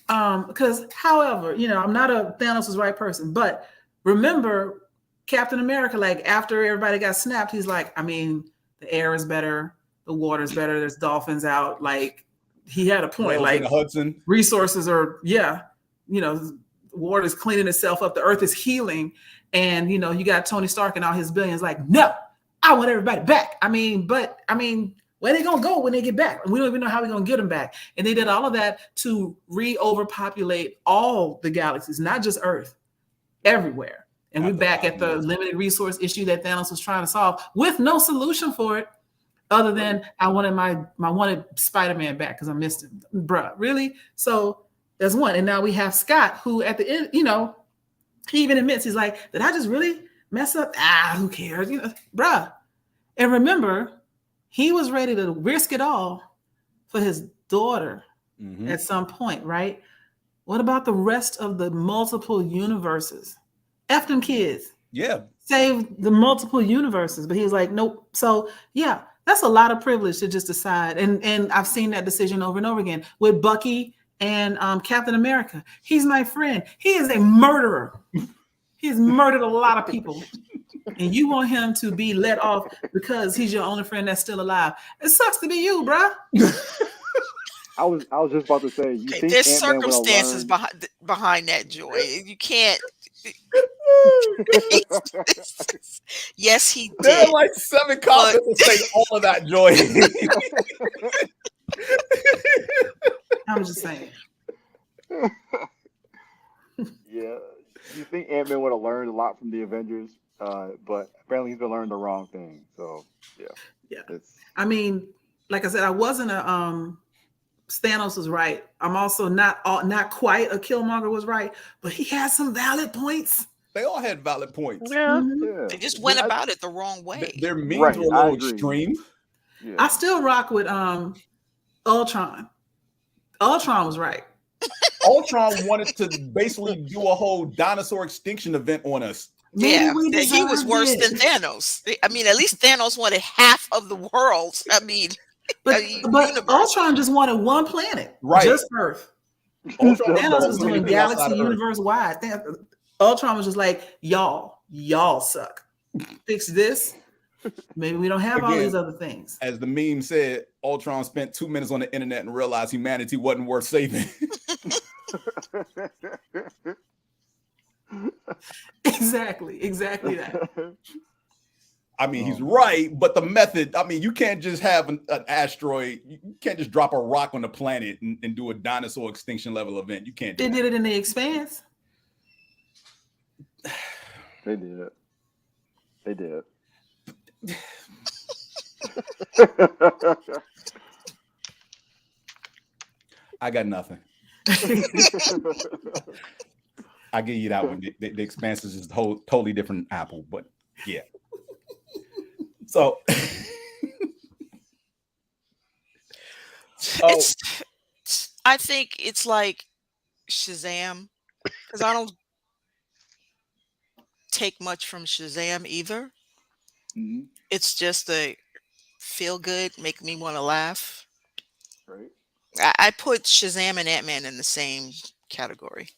Because, however, I'm not a Thanos was right person, but remember Captain America, like after everybody got snapped, he's like, I mean, the air is better, the water's better, there's dolphins out. Like, he had a point. Like, Hudson resources are, water's cleaning itself up, the earth is healing, and you got Tony Stark and all his billions like, no, I want everybody back. I mean, where they gonna go when they get back? We don't even know how we're gonna get them back. And they did all of that to overpopulate all the galaxies, not just Earth, everywhere. And we're back at the limited resource issue that Thanos was trying to solve with no solution for it, other than I wanted Spider-Man back because I missed him. Bruh, really? So there's one. And now we have Scott, who at the end, he even admits, he's like, did I just really mess up? Who cares? Bruh. And remember, he was ready to risk it all for his daughter at some point, right? What about the rest of the multiple universes? F them kids. Yeah. Save the multiple universes. But he was like, nope. So yeah, that's a lot of privilege to just decide. And I've seen that decision over and over again with Bucky and Captain America. He's my friend. He is a murderer. He's murdered a lot of people. And you want him to be let off because he's your only friend that's still alive. It sucks to be you, bruh. I was just about to say, you think there's Ant-Man circumstances behind that, Joy. You can't. Yes, he did. There are like 7 comments that say all of that, Joy. I'm just saying. Yeah, you think Ant-Man would have learned a lot from the Avengers, but apparently he's been learning the wrong thing. So yeah. I mean, like I said, I wasn't a Thanos was right. I'm also not quite a Killmonger was right, but he had some valid points. They all had valid points. Yeah. They just went about it the wrong way. Their memes were a little extreme. Yeah. I still rock with Ultron. Ultron was right. Ultron wanted to basically do a whole dinosaur extinction event on us. Yeah, he was worse than Thanos. I mean, at least Thanos wanted half of the world. I mean, but Ultron just wanted one planet, right? Just Earth. Thanos was doing galaxy, universe wide. Ultron was just like, y'all suck. Fix this. Maybe we don't have all these other things. As the meme said, Ultron spent 2 minutes on the internet and realized humanity wasn't worth saving. Exactly that. I mean, he's right, but the method, I mean, you can't just have an asteroid, you can't just drop a rock on the planet and do a dinosaur extinction level event. You can't do They did it in The Expanse. They did. I got nothing. I give you that one. The Expanse is just a whole totally different apple, but yeah. So I think it's like Shazam, because I don't take much from Shazam either. Mm-hmm. It's just a feel good, make me want to laugh. Right. I put Shazam and Ant-Man in the same category.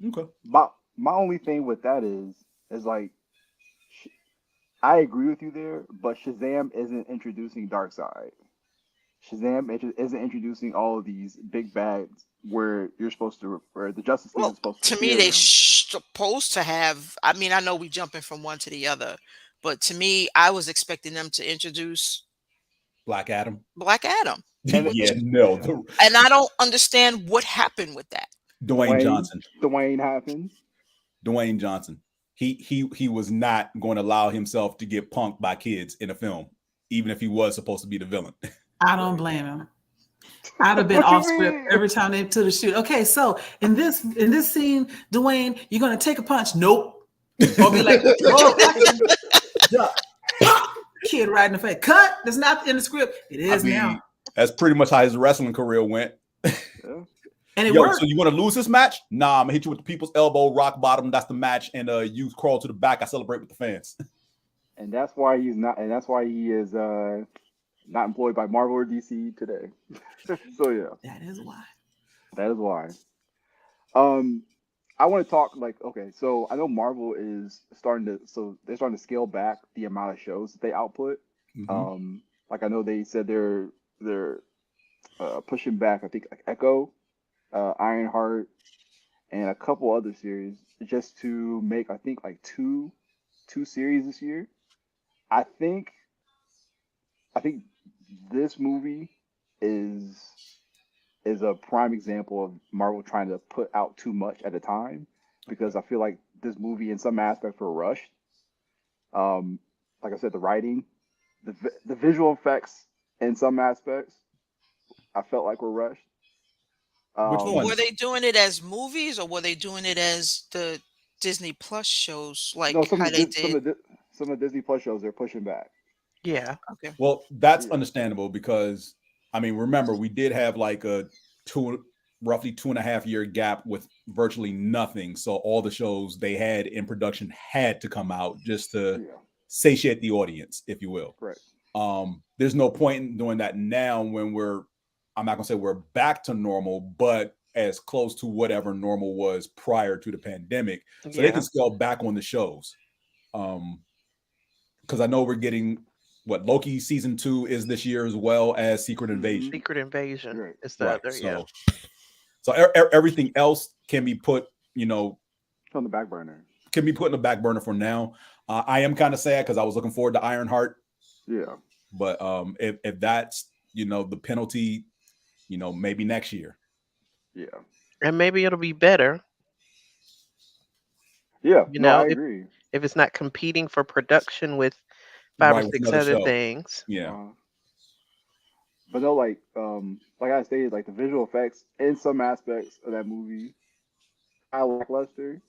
Okay. My only thing with that is like, I agree with you there, but Shazam isn't introducing Darkseid. Shazam isn't introducing all of these big bads where you're supposed to, where the Justice League is supposed to. To me, they supposed to have. I mean, I know we jumping from one to the other, but to me, I was expecting them to introduce Black Adam. Yeah, no. And I don't understand what happened with that. Dwayne Johnson. Dwayne happened. Dwayne Johnson. He was not going to allow himself to get punked by kids in a film, even if he was supposed to be the villain. I don't blame him. I'd have been off script every time they took the shoot. Okay, so in this scene, Dwayne, you're gonna take a punch. Nope. Or be like, kid right in the face. Cut. That's not in the script. It is now. That's pretty much how his wrestling career went. And it worked. So you want to lose this match? Nah, I'm gonna hit you with the people's elbow, rock bottom. That's the match, and you crawl to the back. I celebrate with the fans. And that's why he's not. And that's why he is not employed by Marvel or DC today. So yeah, that is why. That is why. I want to talk okay. So I know Marvel is starting to scale back the amount of shows that they output. Mm-hmm. I know they said they're pushing back. I think Echo, Ironheart, and a couple other series just to make two series this year. I think this movie is a prime example of Marvel trying to put out too much at a time, because I feel like this movie in some aspects were rushed. Like I said, the writing, the visual effects in some aspects, I felt like were rushed. Which one? Were they doing it as movies, or were they doing it as the Disney Plus shows? Some of the Disney Plus shows they're pushing back. Yeah. Okay. Well, that's understandable because, I mean, remember, we did have like a roughly 2.5 year gap with virtually nothing. So all the shows they had in production had to come out just to satiate the audience, if you will. Right. There's no point in doing that now when I'm not gonna say we're back to normal, but as close to whatever normal was prior to the pandemic. So they can scale back on the shows. Because I know we're getting Loki season 2 is this year, as well as Secret Invasion. Secret Invasion. Right. It's the other, So everything else can be put, on the back burner. Can be put in the back burner for now. I am kind of sad because I was looking forward to Ironheart. Yeah. But if that's the penalty, maybe next year. Yeah. And maybe it'll be better. Yeah. I agree. If it's not competing for production with 5 or 6 other things. Yeah. But no, like I stated, like the visual effects in some aspects of that movie, I lackluster.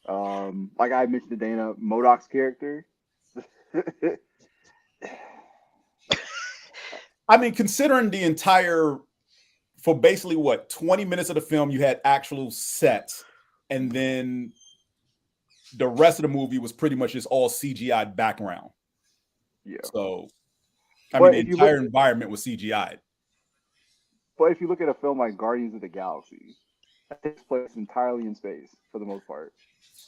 Like I mentioned to Dana, MODOK's character. I mean, considering the entire, for basically 20 minutes of the film, you had actual sets, and then the rest of the movie was pretty much just all CGI background. Yeah. So, the entire environment was CGI. But if you look at a film like Guardians of the Galaxy, that takes place entirely in space for the most part.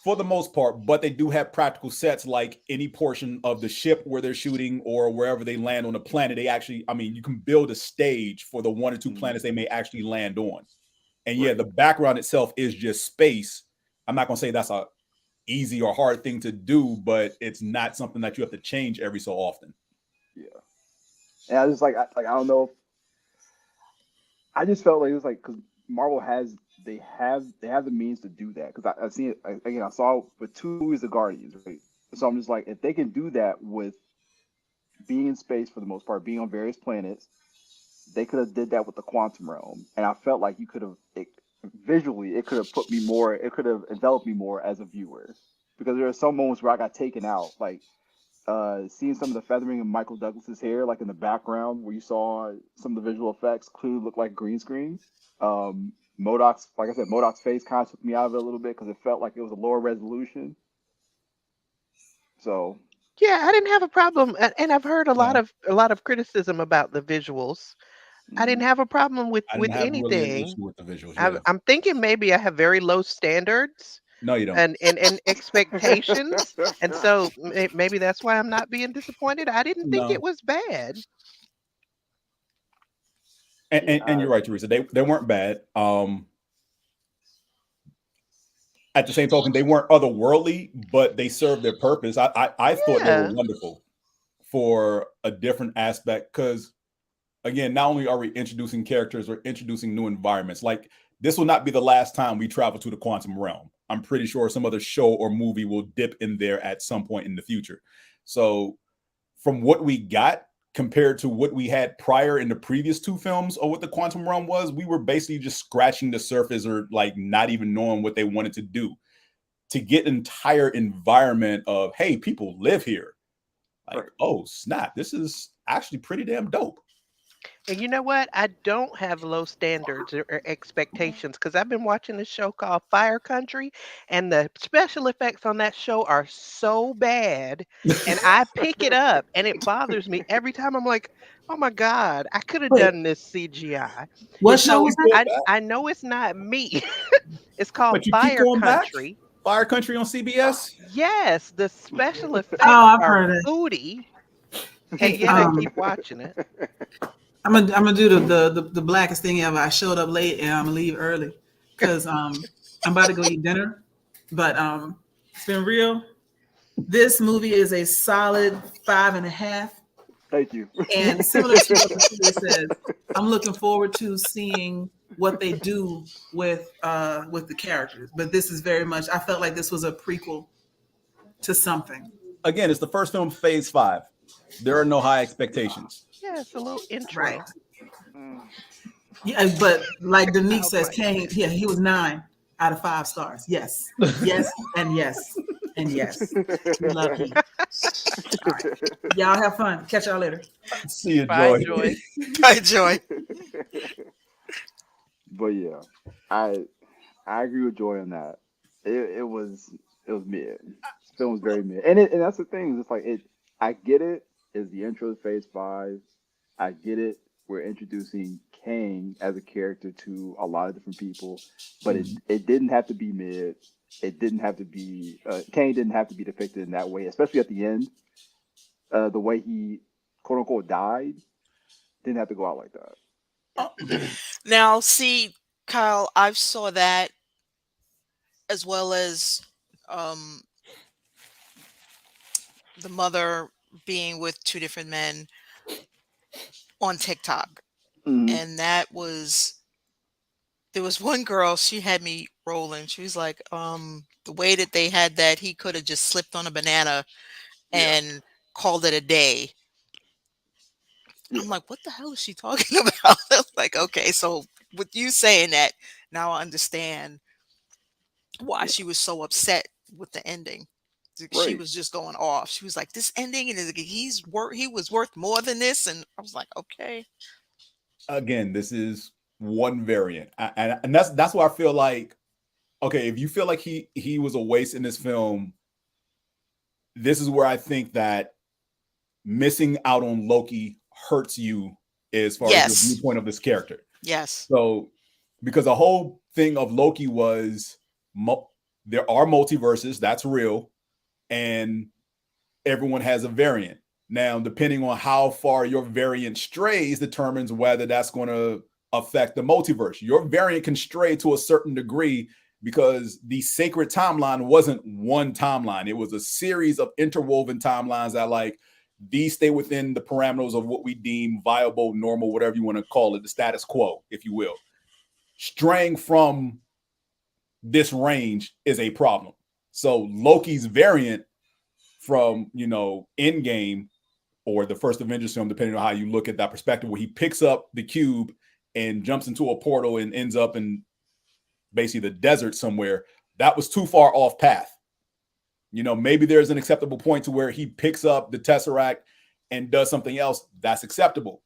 For the most part, but they do have practical sets, like any portion of the ship where they're shooting or wherever they land on the planet. They actually, you can build a stage for the 1 or 2 planets they may actually land on. And the background itself is just space. I'm not going to say that's a easy or hard thing to do, but it's not something that you have to change every so often. Yeah. And I just I don't know. I just felt like it was because Marvel they have the means to do that, because I've seen it again. I saw with 2 movies of Guardians, right? So I'm just like, if they can do that with being in space for the most part, being on various planets, they could have did that with the quantum realm, and I felt like you could have visually, it could have put me more, it could have enveloped me more as a viewer, because there are some moments where I got taken out, like seeing some of the feathering of Michael Douglas's hair, like in the background where you saw some of the visual effects clearly look like green screen. MODOK's face kind of took me out of it a little bit because it felt like it was a lower resolution. So yeah, I didn't have a problem, and I've heard a lot of criticism about the visuals. I didn't have a problem with anything. Really with the visuals, I'm thinking maybe I have very low standards. No, you don't. And expectations, and so maybe that's why I'm not being disappointed. I didn't think it was bad. And you're right, Teresa. They weren't bad. at the same token, they weren't otherworldly, but they served their purpose. I thought they were wonderful for a different aspect because, again, not only are we introducing characters, we're introducing new environments. Like, this will not be the last time we travel to the quantum realm. I'm pretty sure some other show or movie will dip in there at some point in the future. So from what we got compared to what we had prior in the previous two films or what the quantum realm was, we were basically just scratching the surface or like not even knowing what they wanted to do. To get an entire environment of, hey, people live here. Like, oh, snap. This is actually pretty damn dope. And you know what? I don't have low standards or expectations because I've been watching a show called Fire Country, and the special effects on that show are so bad. And I pick it up, and it bothers me every time. I'm like, oh my God, I could have done this CGI. What show was that? I know it's not me. It's called Fire Country. Fire Country on CBS? Yes, the special effects are booty. And yet I keep watching it. I'm gonna do the blackest thing ever. I showed up late and I'm gonna leave early because I'm about to go eat dinner. But it's been real. This movie is a solid 5.5. Thank you. And similar to what the says, I'm looking forward to seeing what they do with the characters. But this is very much, I felt like this was a prequel to something. Again, it's the first film, Phase 5. There are no high expectations. Yeah, it's a little intro. Right. Yeah, but like Danique says, Kang, yeah, he was 9 out of 5 stars. Yes, yes, and yes, and yes. We love you. All right. Y'all have fun. Catch y'all later. See you, Bye, Joy. Bye, Joy. But yeah, I agree with Joy on that. It was mid. This film was very mid, and that's the thing. It's like I get it. Is the intro to Phase 5. I get it. We're introducing Kang as a character to a lot of different people, but it didn't have to be mid. It didn't have to be Kang didn't have to be depicted in that way, especially at the end. The way he quote unquote died didn't have to go out like that. Now, see, Kyle, I saw that as well as the mother being with 2 different men on TikTok. And there was one girl, she had me rolling. She was like, the way that they had that, he could have just slipped on a banana and called it a day. I'm like, what the hell is she talking about? I was like, okay, so with you saying that, now I understand why she was so upset with the ending. She was just going off. She was like, this ending, and he was worth more than this. And I was like, okay. Again, this is one variant. And that's why I feel like, okay, if you feel like he was a waste in this film, this is where I think that missing out on Loki hurts you as far as the viewpoint of this character. Yes. So, because the whole thing of Loki was there are multiverses, that's real. And everyone has a variant. Now, depending on how far your variant strays determines whether that's going to affect the multiverse. Your variant can stray to a certain degree because the sacred timeline wasn't one timeline. It was a series of interwoven timelines that, like, these stay within the parameters of what we deem viable, normal, whatever you want to call it, the status quo, if you will. Straying from this range is a problem. So Loki's variant from, Endgame or the first Avengers film, depending on how you look at that perspective, where he picks up the cube and jumps into a portal and ends up in basically the desert somewhere, that was too far off path. Maybe there's an acceptable point to where he picks up the Tesseract and does something else that's acceptable.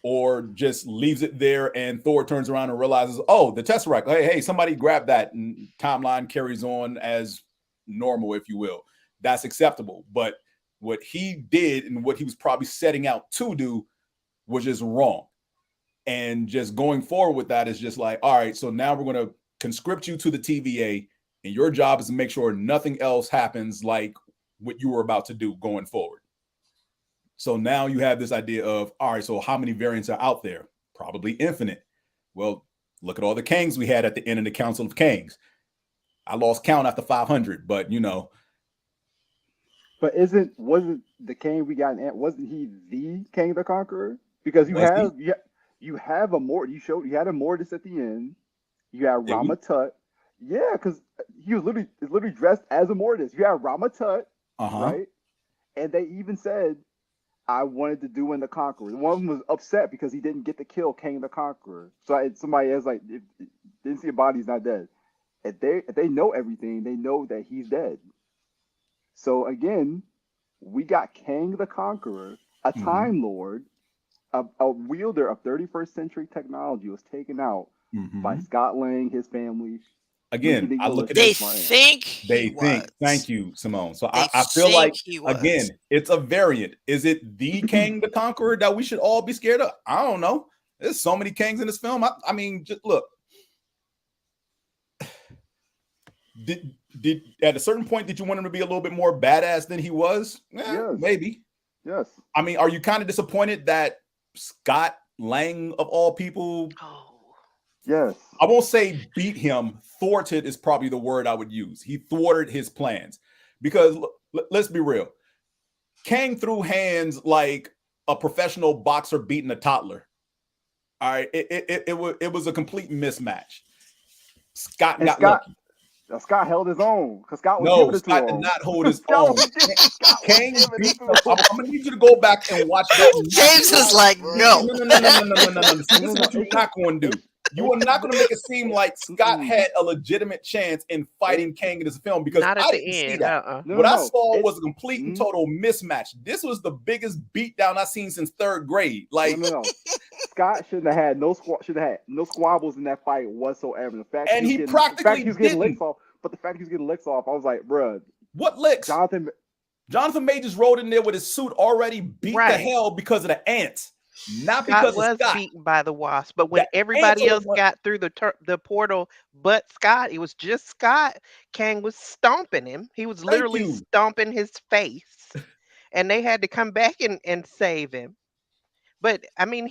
Or just leaves it there and Thor turns around and realizes, oh, the Tesseract, hey, somebody grab that, and timeline carries on as normal, if you will. That's acceptable. But what he did and what he was probably setting out to do was just wrong. And just going forward with that is just like, all right, so now we're going to conscript you to the TVA, and your job is to make sure nothing else happens like what you were about to do going forward. So now you have this idea of, all right, so how many variants are out there? Probably infinite. Well, look at all the Kangs we had at the end of the Council of Kangs. I lost count after 500, but you know. But wasn't the Kang we got in Ant, wasn't he the Kang the Conqueror? Because you had a Mortis at the end. You had Rama Tut. Yeah, because he was literally dressed as a Mortis. You had Rama Tut, right? And they even said, I wanted to do in the Conqueror. One of them was upset because he didn't get to kill Kang the Conqueror. So somebody else like, didn't see a body, he's not dead. If they know everything, they know that he's dead. So again, we got Kang the Conqueror, a Time Lord, a wielder of 31st century technology, was taken out by Scott Lang, his family. Again, I look at they it. think They think. Thank you, Simone. So I feel like, again, it's a variant. Is it the Kang the Conqueror that we should all be scared of? I don't know. There's so many Kangs in this film. I mean, just look. Did at a certain point did you want him to be a little bit more badass than he was? Yes. Maybe. Yes. I mean, are you kind of disappointed that Scott Lang of all people? Yes. I won't say beat him. Thwarted is probably the word I would use. He thwarted his plans because let's be real. Kang threw hands like a professional boxer beating a toddler. All right, it was a complete mismatch. Scott got lucky. Scott held his own because Scott was giving it to Scott him. did not hold his own. Kang beat him. I'm gonna need you to go back and watch that. James is like, no. See, this is what you're not going to do. You are not going to make it seem like Scott had a legitimate chance in fighting Kang in this film because I didn't see that. What I saw was a complete and total mismatch. This was the biggest beatdown I've seen since third grade. Like, Scott shouldn't have had no squabbles in that fight whatsoever. The fact and he practically was getting licks off, but the fact he was getting licks off, I was like, bruh. What licks? Jonathan Majors rode in there with his suit already beat to hell because of the ants. Not because Scott was beaten by the Wasp, but when everybody else got through the portal but Scott, it was just Scott. Kang was stomping him. He was literally stomping his face, and they had to come back and save him. But I mean,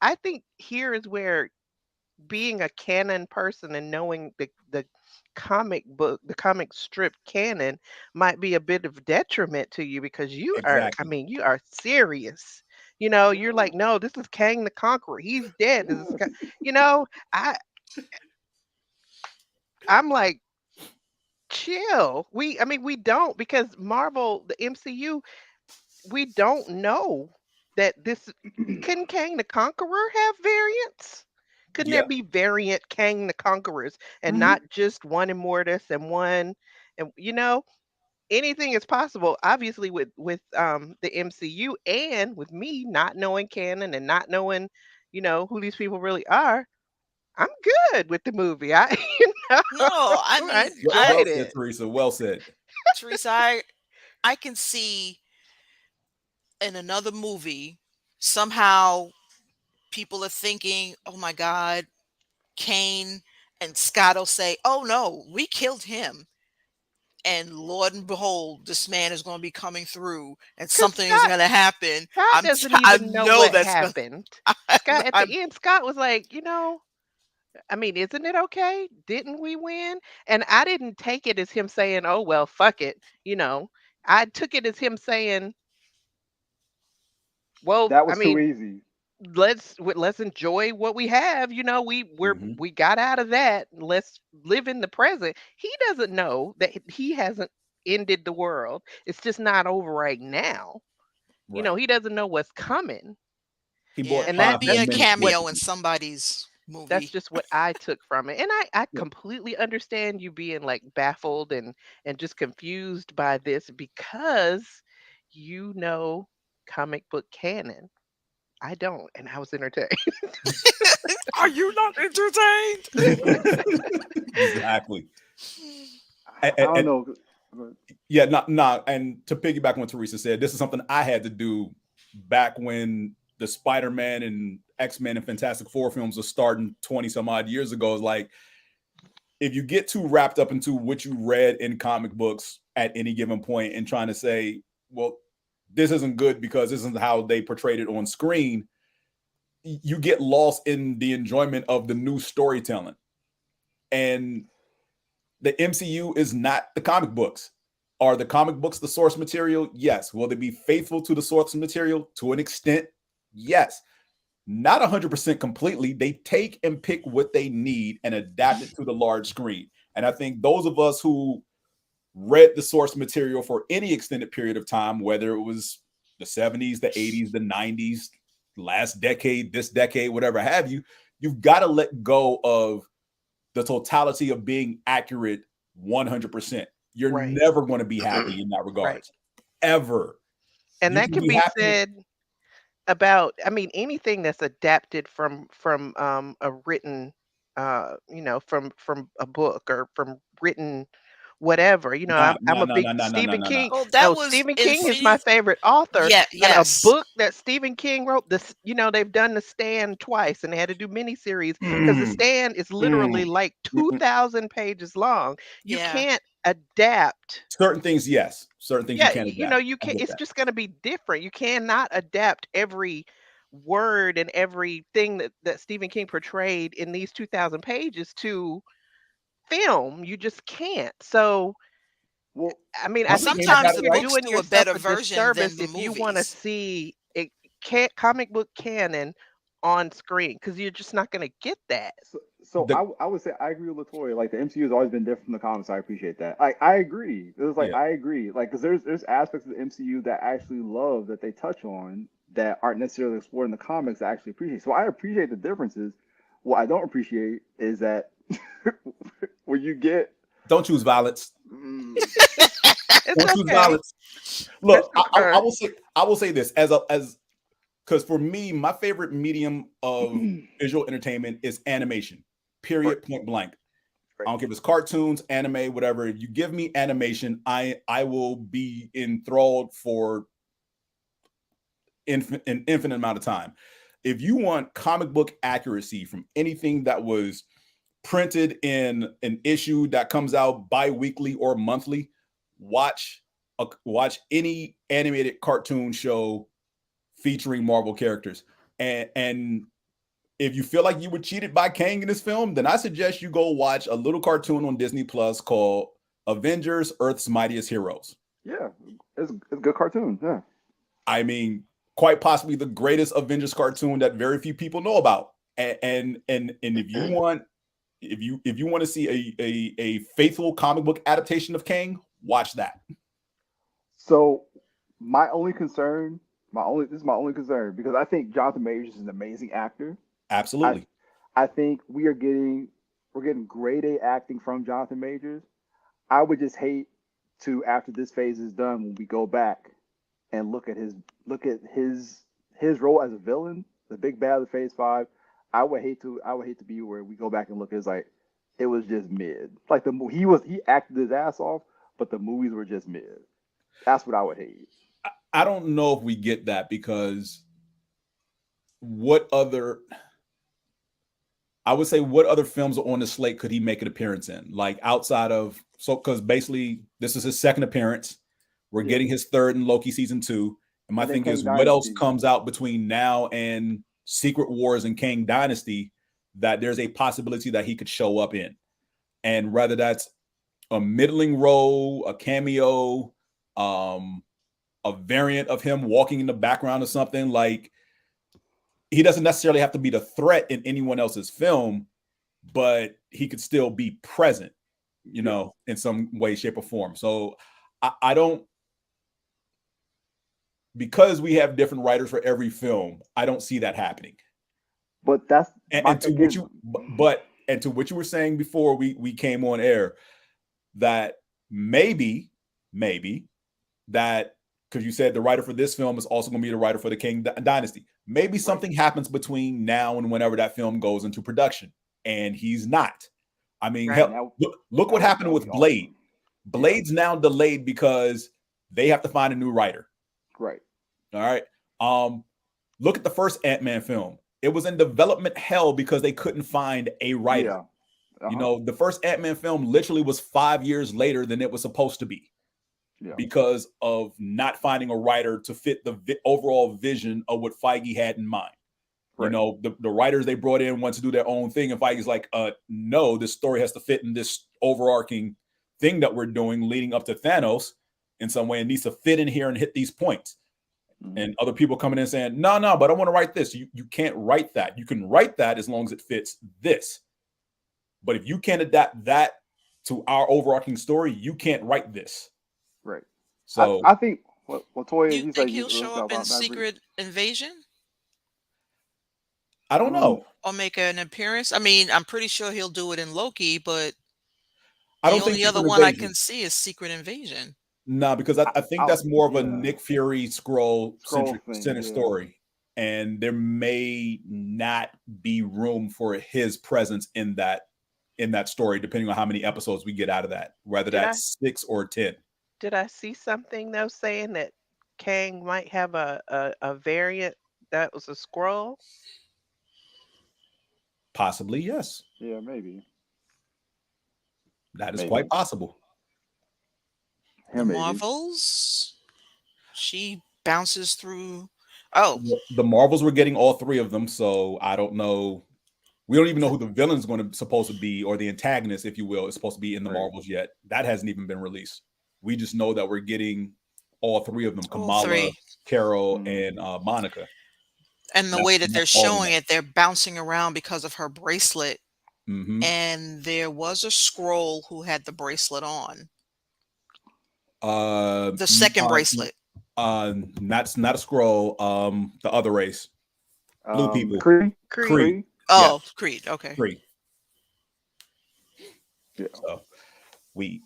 I think here is where being a canon person and knowing the comic book, the comic strip canon might be a bit of detriment to you because you are serious. You know, you're like, no, this is Kang the Conqueror. He's dead. This is I'm like, chill. We don't, because Marvel, the MCU, we don't know that this can Kang the Conqueror have variants? Couldn't there be variant Kang the Conquerors and not just one Immortus and one, and anything is possible, obviously, with the MCU, and with me not knowing canon and not knowing, who these people really are. I'm good with the movie. No, I mean, well said, Teresa. Well said, Teresa. I can see in another movie somehow people are thinking, "Oh my God, Kane," and Scott will say, "Oh no, we killed him." And Lord and behold, this man is going to be coming through, and something is going to happen. Scott doesn't even know what happened. Scott, at the end, Scott was like, I mean, isn't it okay? Didn't we win? And I didn't take it as him saying, "Oh well, fuck it." I took it as him saying, "Well, that was too easy. Let's enjoy what we have. We got out of that. Let's live in the present." He doesn't know that he hasn't ended the world. It's just not over right now. Right. He doesn't know what's coming. And that be a cameo in somebody's movie. That's just what I took from it. And I completely understand you being like baffled and just confused by this because comic book canon. I don't, and I was entertained. Are you not entertained? Exactly. I don't know. Yeah, not. And to piggyback on what Teresa said, this is something I had to do back when the Spider-Man and X-Men and Fantastic Four films were starting 20 some odd years ago. Is like, if you get too wrapped up into what you read in comic books at any given point and trying to say, well, this isn't good because this isn't how they portrayed it on screen, you get lost in the enjoyment of the new storytelling. And the MCU is not the comic books. Are the comic books the source material? Yes. Will they be faithful to the source material to an extent? Yes. Not 100% completely. They take and pick what they need and adapt it to the large screen. And I think those of us who read the source material for any extended period of time, whether it was the 70s, the 80s, the 90s, last decade, this decade, whatever have you, you've got to let go of the totality of being accurate 100%. You're never going to be happy in that regard, ever. And that can be said about, I mean, anything that's adapted from a written, from a book or from written whatever. I'm a big Stephen King. Oh, that was Stephen King is my favorite author. Yeah, yes. And a book that Stephen King wrote, this, they've done The Stand twice, and they had to do miniseries because The Stand is literally like 2,000 pages long. You can't adapt certain things. Yes, certain things you can't adapt. You can. It's just going to be different. You cannot adapt every word and everything that Stephen King portrayed in these 2,000 pages to film. You just can't. So, I mean, I think sometimes the you're books doing do a yourself better a version disservice than the if you want to movies. see a comic book canon on screen, because you're just not going to get that. So I would say I agree with Latoya. Like, the MCU has always been different from the comics. I appreciate that. I agree. It was like I agree. Like, because there's aspects of the MCU that I actually love that they touch on that aren't necessarily explored in the comics. I actually appreciate. So I appreciate the differences. What I don't appreciate is that when you get don't choose violence. Don't choose violence. Look, I will say this as because for me, my favorite medium of visual entertainment is animation. Period. Point blank. I don't care if it's cartoons, anime, whatever. If you give me animation, I will be enthralled for an infinite amount of time. If you want comic book accuracy from anything that was printed in an issue that comes out bi-weekly or monthly, watch any animated cartoon show featuring Marvel characters. And if you feel like you were cheated by Kang in this film, then I suggest you go watch a little cartoon on Disney Plus called Avengers: Earth's Mightiest Heroes. Yeah, it's a good cartoon. Yeah, I mean, quite possibly the greatest Avengers cartoon that very few people know about. And if you want to see a faithful comic book adaptation of Kang, watch that. So my only concern, this is my only concern, because I think Jonathan Majors is an amazing actor. Absolutely. I think we're getting grade A acting from Jonathan Majors. I would just hate to, after this phase is done, when we go back and look at his role as a villain, the big bad of phase 5. I would hate to be where we go back and look at it was just mid. Like he acted his ass off, but the movies were just mid. That's what I would hate. I don't know if we get that, because what other films on the slate could he make an appearance in? Like, outside of, because basically this is his second appearance. We're getting his third in Loki season 2. And my thing is, what else comes out between now and Secret Wars and Kang Dynasty that there's a possibility that he could show up in? And whether that's a middling role, a cameo, a variant of him walking in the background or something, like, he doesn't necessarily have to be the threat in anyone else's film, but he could still be present, in some way, shape, or form. So I don't, because we have different writers for every film, I don't see that happening. But that's to what you were saying before we came on air, that maybe that, because you said the writer for this film is also going to be the writer for the Kang Dynasty. Maybe something happens between now and whenever that film goes into production, and he's not. I mean, look what happened with Blade. Blade's now delayed because they have to find a new writer. Right. All right. Look at the first Ant-Man film. It was in development hell because they couldn't find a writer. Yeah. The first Ant-Man film literally was 5 years later than it was supposed to be. Yeah. Because of not finding a writer to fit the overall vision of what Feige had in mind. You know, the writers they brought in want to do their own thing. And Feige's like, no, this story has to fit in this overarching thing that we're doing leading up to Thanos in some way. It needs to fit in here and hit these points. And other people coming in saying, no, but I want to write this. You can't write that. You can write that as long as it fits this. But if you can't adapt that to our overarching story, you can't write this. Right. So I think Latoya, You think he'll show up in Secret Invasion? I don't know. Or make an appearance? I mean, I'm pretty sure he'll do it in Loki, but I don't the think only other one I can see is Secret Invasion. No, because I think that's more of a Nick Fury Skrull-centric story. And there may not be room for his presence in that story, depending on how many episodes we get out of that, whether that's 6 or 10. Did I see something though saying that Kang might have a variant that was a Skrull? Possibly, yes. Yeah, maybe. That is quite possible. The Marvels, she bounces through. Oh, the Marvels were getting all 3 of them, so I don't know. We don't even know who the villain's supposed to be, or the antagonist, if you will, is supposed to be in the Marvels yet. That hasn't even been released. We just know that we're getting all 3 of them: Kamala, Carol, and Monica. And the way that they're showing it, they're bouncing around because of her bracelet. And there was a Skrull who had the bracelet on. The second bracelet. That's not a Skrull. The other race, blue people. Creed. Oh, yeah. Creed. Okay. Creed. Yeah. So we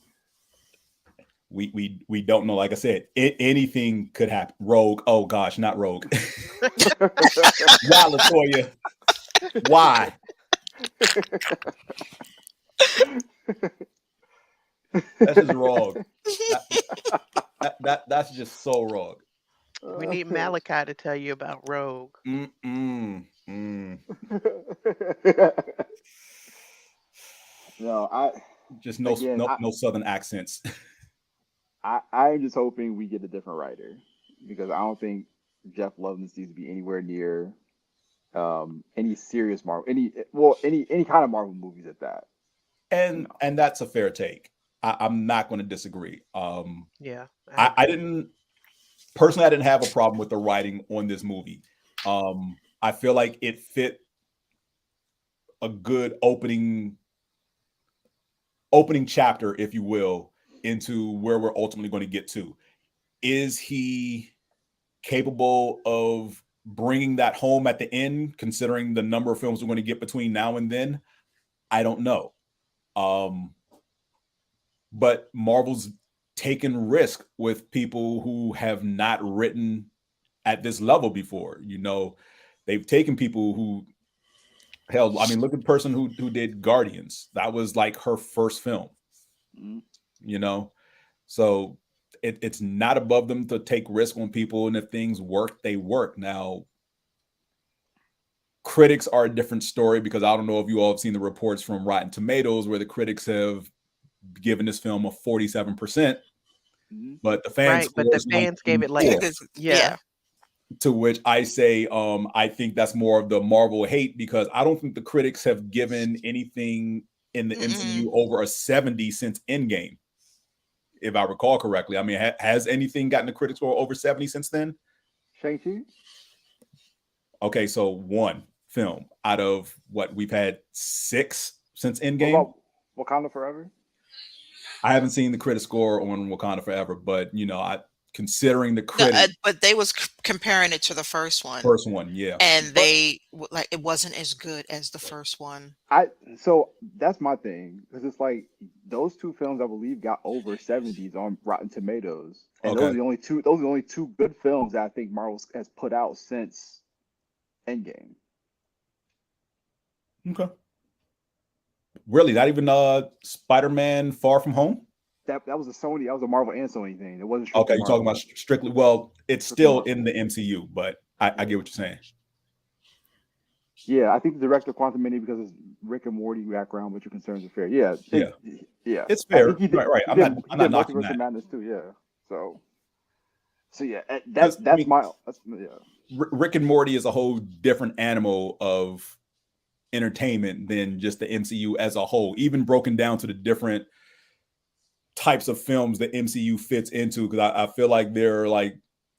don't know. Like I said, anything could happen. Rogue. Oh gosh, not Rogue. Why, Latoya? Why? That's just wrong. That's just so wrong. We need Malachi to tell you about Rogue. No, just no Southern accents. I'm just hoping we get a different writer, because I don't think Jeff Loveness needs to be anywhere near any serious Marvel, any kind of Marvel movies at that. And that's a fair take. I'm not going to disagree. Yeah, I didn't have a problem with the writing on this movie. I feel like it fit a good opening chapter, if you will, into where we're ultimately going to get to. Is he capable of bringing that home at the end, considering the number of films we're going to get between now and then? I don't know. But Marvel's taken risk with people who have not written at this level before. You know, they've taken people who, hell, I mean, look at the person who did Guardians. That was like her first film. You know, so it's not above them to take risk on people, and if things work, they work. Now, critics are a different story, because I don't know if you all have seen the reports from Rotten Tomatoes where the critics have given this film a 47%, but the fans gave it like To which I say, I think that's more of the Marvel hate, because I don't think the critics have given anything in the MCU over a 70 since Endgame, if I recall correctly. I mean, has anything gotten the critics score over 70 since then? Shang-Chi? Okay, so 1 film out of what we've had 6 since Endgame. What about Wakanda Forever? I haven't seen the critic score on Wakanda Forever, but you know, considering the critic, but they was comparing it to the first one. Yeah, and they like it wasn't as good as the first one. So that's my thing, because it's like those 2 films I believe got over 70s on Rotten Tomatoes, and those are the only 2. Those are the only 2 good films that I think Marvel has put out since Endgame. Okay. Really, not even Spider-Man Far From Home? That was a Sony. That was a Marvel and Sony thing. It wasn't. Okay, you're talking about strictly. Well, it's still in the MCU, but I get what you're saying. Yeah, I think the director of Quantumania, because it's Rick and Morty background, but your concerns are fair. Yeah, it's fair. Right. I'm not knocking that. Madness too. Yeah. So yeah, that's my. Rick and Morty is a whole different animal of entertainment than just the MCU as a whole, even broken down to the different types of films the MCU fits into. Because I feel like there are like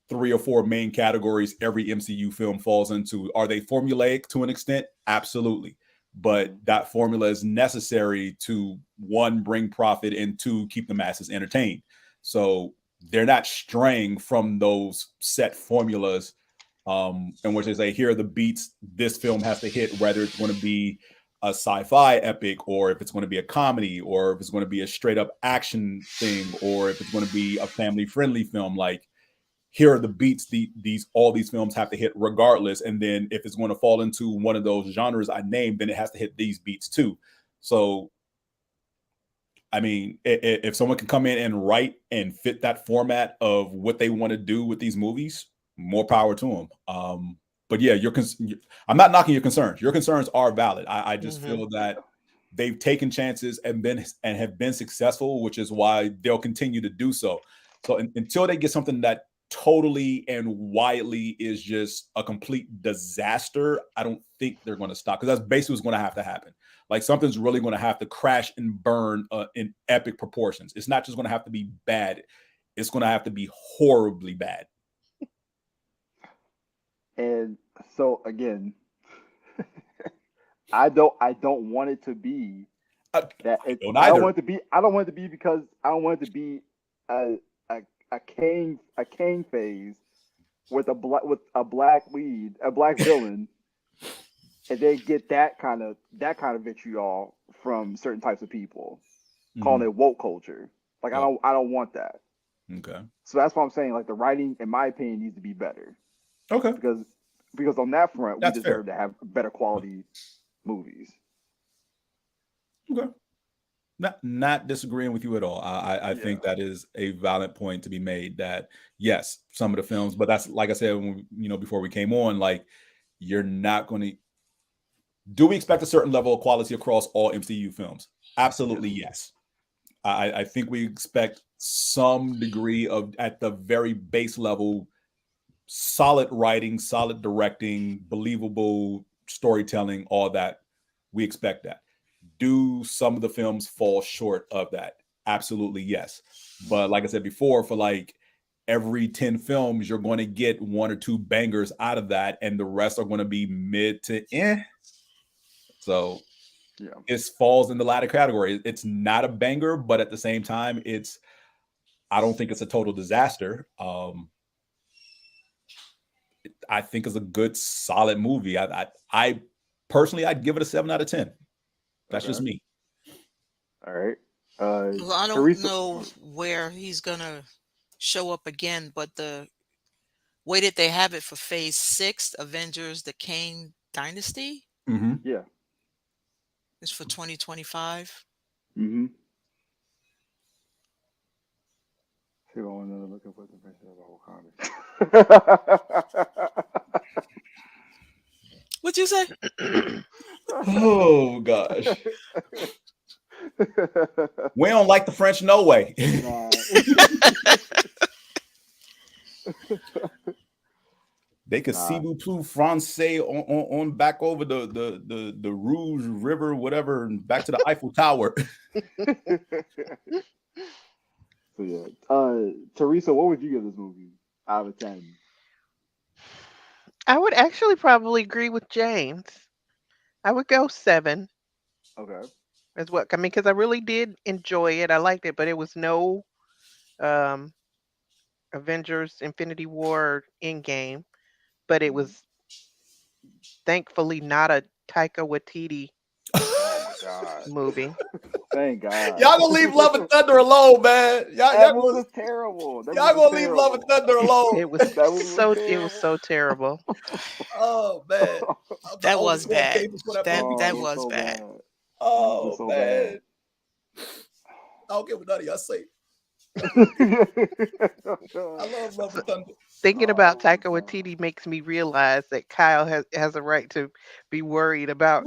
3 or 4 main categories every MCU film falls into. Are they formulaic to an extent? Absolutely. But that formula is necessary to, 1, bring profit, and 2, keep the masses entertained. So they're not straying from those set formulas in which they say, here are the beats this film has to hit, whether it's going to be a sci-fi epic, or if it's going to be a comedy, or if it's going to be a straight up action thing, or if it's going to be a family friendly film. Like, here are the beats all these films have to hit regardless. And then if it's going to fall into one of those genres I named, then it has to hit these beats too. So, I mean, if someone can come in and write and fit that format of what they want to do with these movies, more power to them. But yeah, I'm not knocking your concerns. Your concerns are valid. I just feel that they've taken chances and have been successful, which is why they'll continue to do so. So until they get something that totally and widely is just a complete disaster, I don't think they're going to stop, because that's basically what's going to have to happen. Like, something's really going to have to crash and burn in epic proportions. It's not just going to have to be bad. It's going to have to be horribly bad. And so again, I don't want it to be that. I don't want it to be because I don't want it to be a Kang phase with a black lead, a black villain, and they get that kind of vitriol from certain types of people, calling it woke culture. Like, I don't want that. Okay. So that's why I'm saying, like, the writing, in my opinion, needs to be better. Okay. Because on that front, that's we deserve to have better quality movies. Okay. Not disagreeing with you at all. I think that is a valid point to be made, that yes, some of the films, but that's, like I said, when, before we came on, like, you're not going to. Do we expect a certain level of quality across all MCU films? Absolutely, yes. I think we expect some degree of, at the very base level, solid writing, solid directing, believable storytelling, all that. We expect that. Do some of the films fall short of that? Absolutely, yes. But like I said before, for like every 10 films, you're going to get 1 or 2 bangers out of that, and the rest are going to be mid to eh. So yeah, it falls in the latter category. It's not a banger, but at the same time, I don't think it's a total disaster. I think it's a good, solid movie. I personally, I'd give it a 7 out of 10. That's just me. All right. Well, I don't know where he's gonna show up again, but the way that they have it for Phase 6, Avengers: The Kang Dynasty, yeah, is for 2025. See, I want to look up what the rest of the whole comic. What'd you say? Oh gosh. We don't like the French, no way. They could see vous plus français on back over the Rouge River, whatever, and back to the Eiffel Tower. So yeah, Teresa, what would you give this movie out of 10? I would actually probably agree with James. I would go 7. Okay. As what? I mean, because I really did enjoy it. I liked it, but it was no Avengers Infinity War Endgame. But it was thankfully not a Taika Waititi movie. Thank God. Y'all gonna leave Love and Thunder alone, man. That was terrible. Y'all gonna leave Love and Thunder alone. It was so terrible. Oh man, that was bad. That was so bad. Oh so man, bad. I don't care what none of y'all say. I love Love and Thunder. Thinking about Taika Waititi makes me realize that Kyle has a right to be worried about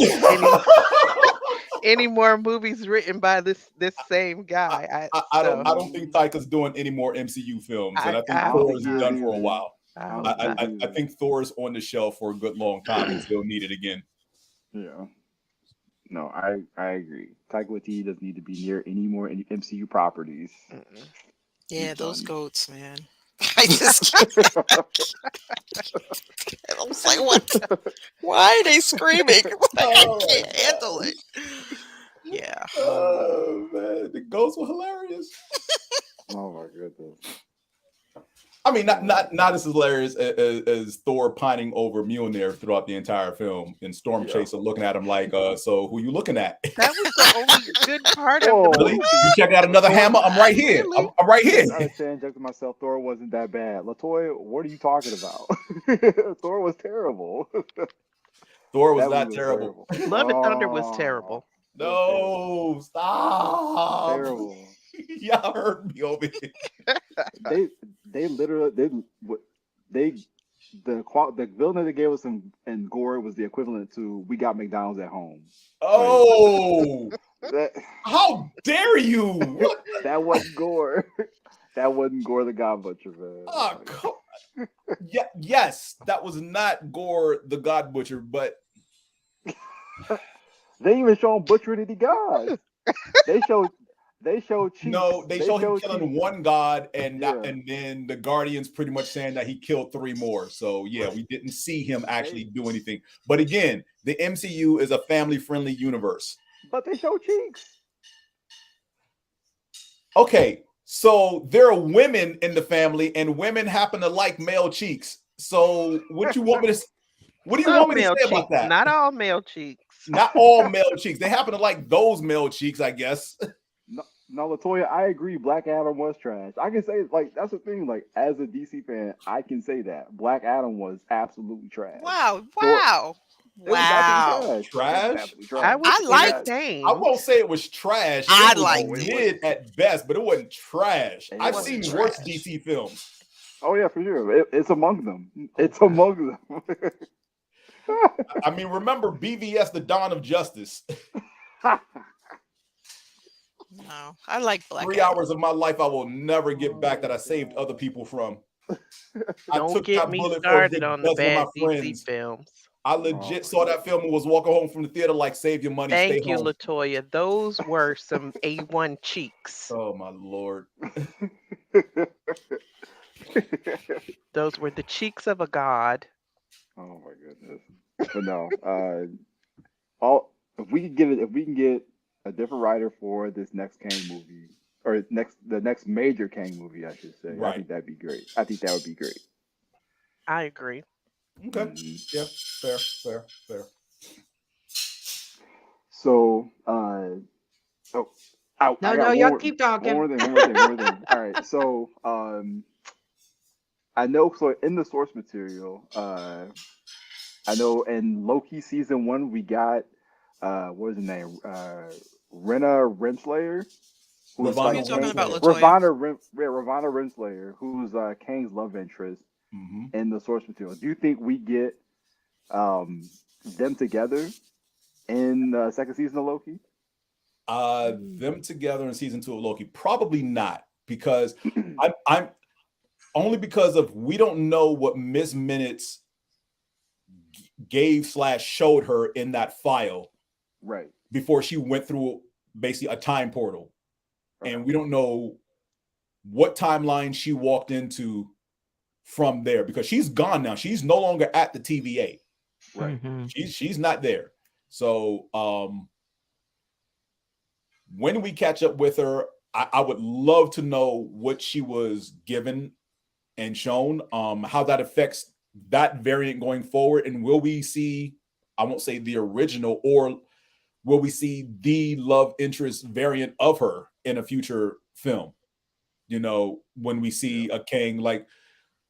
any more movies written by this same guy. I don't think Taika's doing any more MCU films, and I think Thor is done for a while. I think Thor's on the shelf for a good long time and still need it again. Yeah. No, I agree. Taika Waititi doesn't need to be near any more MCU properties. Yeah, those goats, man. I just can't. I was like, what? Why are they screaming? I can't handle it. Yeah. Oh man, the ghosts were hilarious. Oh my goodness. I mean, not as hilarious as Thor pining over Mjolnir throughout the entire film, and Storm Chaser looking at him like, so who you looking at? That was the only good part of the movie. You check out another hammer? I'm right here. Really? I'm right here. I understand, joke to myself, Thor wasn't that bad. LaToya, what are you talking about? Thor was terrible. Thor was not terrible. Love and Thunder was terrible. No, stop. Terrible. Y'all heard me over here. They literally the villain that they gave us in Gore was the equivalent to we got McDonald's at home. Oh, how dare you? That wasn't Gore. That wasn't Gore the God Butcher, man. Oh, yeah, yes, that was not Gore the God Butcher, but they even show him butchering any gods. They showed Cheeks. No, they showed him killing one god, and then the Guardians pretty much saying that he killed 3 more. So yeah, we didn't see him actually do anything. But again, the MCU is a family-friendly universe. But they show Cheeks. Okay, so there are women in the family, and women happen to like male cheeks. So what you want me to? What do you want me to say about that? Not all male cheeks. Not all male cheeks. They happen to like those male cheeks, I guess. No, LaToya, I agree. Black Adam was trash. I can say, like, that's the thing. Like, as a DC fan, I can say that Black Adam was absolutely trash. Wow! Trash. I like Dyne. I won't say it was trash. I liked it. Mid at best, but it wasn't trash. I've seen worse DC films. Oh yeah, for sure. It's among them. It's among them. I mean, remember BVS: The Dawn of Justice. No, I like Black 3 hours of my life I will never get back that I saved other people from. Don't get me started on the bad DC films. I legit saw that film and was walking home from the theater like, save your money, Thank stay you, home. LaToya. Those were some A1 cheeks. Oh, my Lord. Those were the cheeks of a god. Oh, my goodness. But no, if we can get a different writer for this next Kang movie, or the next major Kang movie, I should say. Right. I think that'd be great. I think that would be great. I agree. Okay. Yeah. Fair. So, y'all keep talking. One more thing. All right. So, I know. So in the source material, I know in Loki season 1 we got. What is his name? Rena Renslayer. What are you talking about, LaToya? Ravonna Renslayer, who's Kang's love interest in the source material. Do you think we get them together in the second season of Loki? Them together in season 2 of Loki? Probably not, because I'm only because of we don't know what Miss Minutes gave/showed her in that file. Right. Before she went through basically a time portal. Right. And we don't know what timeline she walked into from there, because she's gone now. She's no longer at the TVA. Right. Mm-hmm. She's not there. So when we catch up with her, I would love to know what she was given and shown, how that affects that variant going forward. And will we see, I won't say the original, or will we see the love interest variant of her in a future film? You know, when we see a Kang, like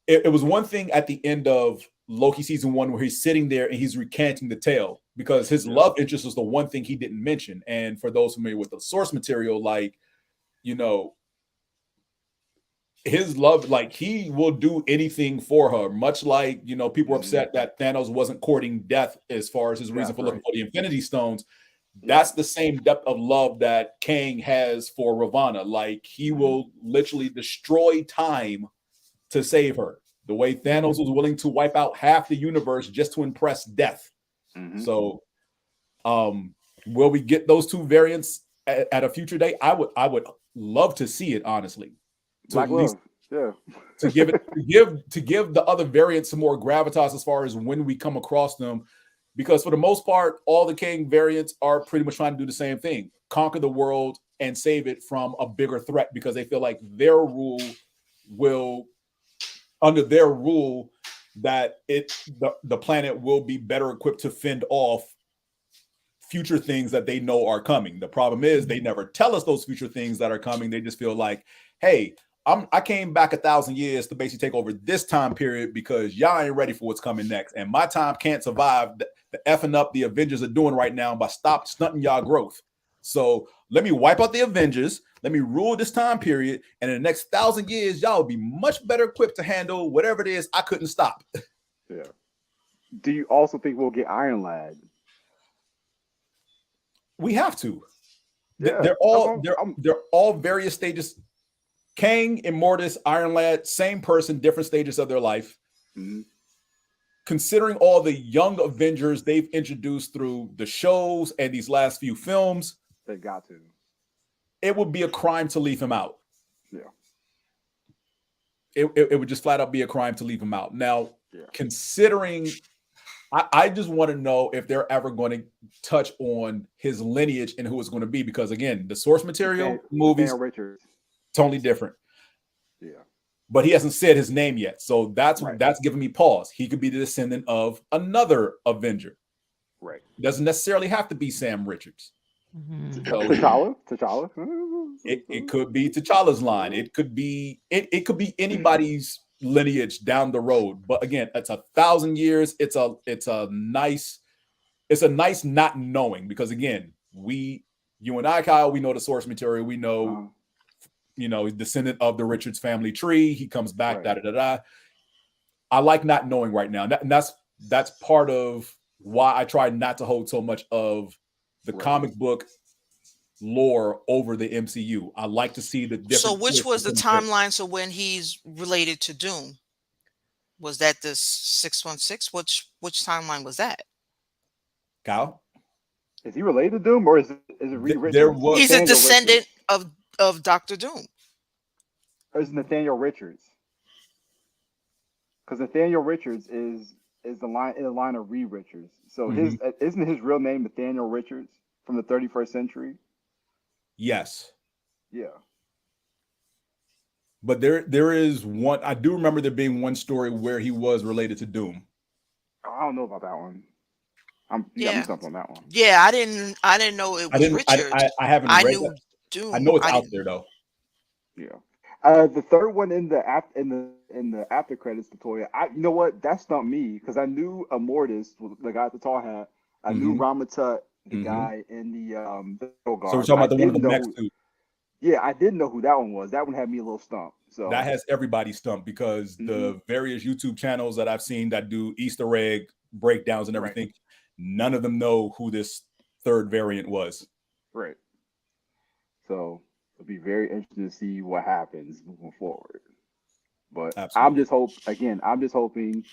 it was one thing at the end of Loki season 1 where he's sitting there and he's recanting the tale, because his love interest was the one thing he didn't mention. And for those familiar with the source material, like, you know, his love, like he will do anything for her, much like, you know, people were upset that Thanos wasn't courting death as far as his reason for looking for the Infinity Stones. That's the same depth of love that Kang has for Ravonna. Like he will literally destroy time to save her. The way Thanos was willing to wipe out half the universe just to impress death. So, will we get those two variants at a future date? I would love to see it, honestly. Black Love, yeah. to give the other variants some more gravitas as far as when we come across them, because for the most part, all the Kang variants are pretty much trying to do the same thing: conquer the world and save it from a bigger threat, because they feel like under their rule, that the planet will be better equipped to fend off future things that they know are coming. The problem is they never tell us those future things that are coming. They just feel like, hey, I came back 1,000 years to basically take over this time period because y'all ain't ready for what's coming next. And my time can't survive the effing up the Avengers are doing right now by stunting y'all growth. So let me wipe out the Avengers. Let me rule this time period. And in the next 1,000 years, y'all will be much better equipped to handle whatever it is I couldn't stop. Yeah. Do you also think we'll get Iron Lad? We have to. Yeah. They're all various stages. Kang, Immortus, Iron Lad, same person, different stages of their life. Considering all the young Avengers they've introduced through the shows and these last few films, they got to. It would be a crime to leave him out. Yeah. It would just flat out be a crime to leave him out. Now, considering, I just want to know if they're ever going to touch on his lineage and who it's going to be, because again, the source material movies totally different. Yeah. But he hasn't said his name yet. So that's giving me pause. He could be the descendant of another Avenger. Right. Doesn't necessarily have to be Sam Richards. So, T'Challa. It could be T'Challa's line. It could be anybody's lineage down the road. But again, it's 1,000 years. It's a nice not knowing, because again, you and I, Kyle, we know the source material. We know, descendant of the Richards family tree. He comes back. I like not knowing right now. And that's part of why I try not to hold so much of the comic book lore over the MCU. I like to see the different. So which was the timeline? So when he's related to Doom, was that the 616? Which timeline was that? Kyle? Is he related to Doom, or is it Reed Richards? He's a descendant of Dr. Doom. Or is it Nathaniel Richards? Because Nathaniel Richards is the line of Reed Richards. So isn't his real name Nathaniel Richards from the 31st century? Yes. Yeah. But there is one. I do remember there being one story where he was related to Doom. I don't know about that one. I'm stumped on that one. Yeah, I didn't know it was Richards. I haven't read that. Doom. I know it's out there though. Yeah. The third one in the after credits, Latoya. You know what? That stumped me because I knew Immortus, the guy at the tall hat. I knew Ramatut, the guy in the guard. So we're talking about the one with the mech suit. Yeah, I didn't know who that one was. That one had me a little stumped. So that has everybody stumped, because the various YouTube channels that I've seen that do Easter egg breakdowns and everything, none of them know who this third variant was. Right. So it'll be very interesting to see what happens moving forward. But I'm just hoping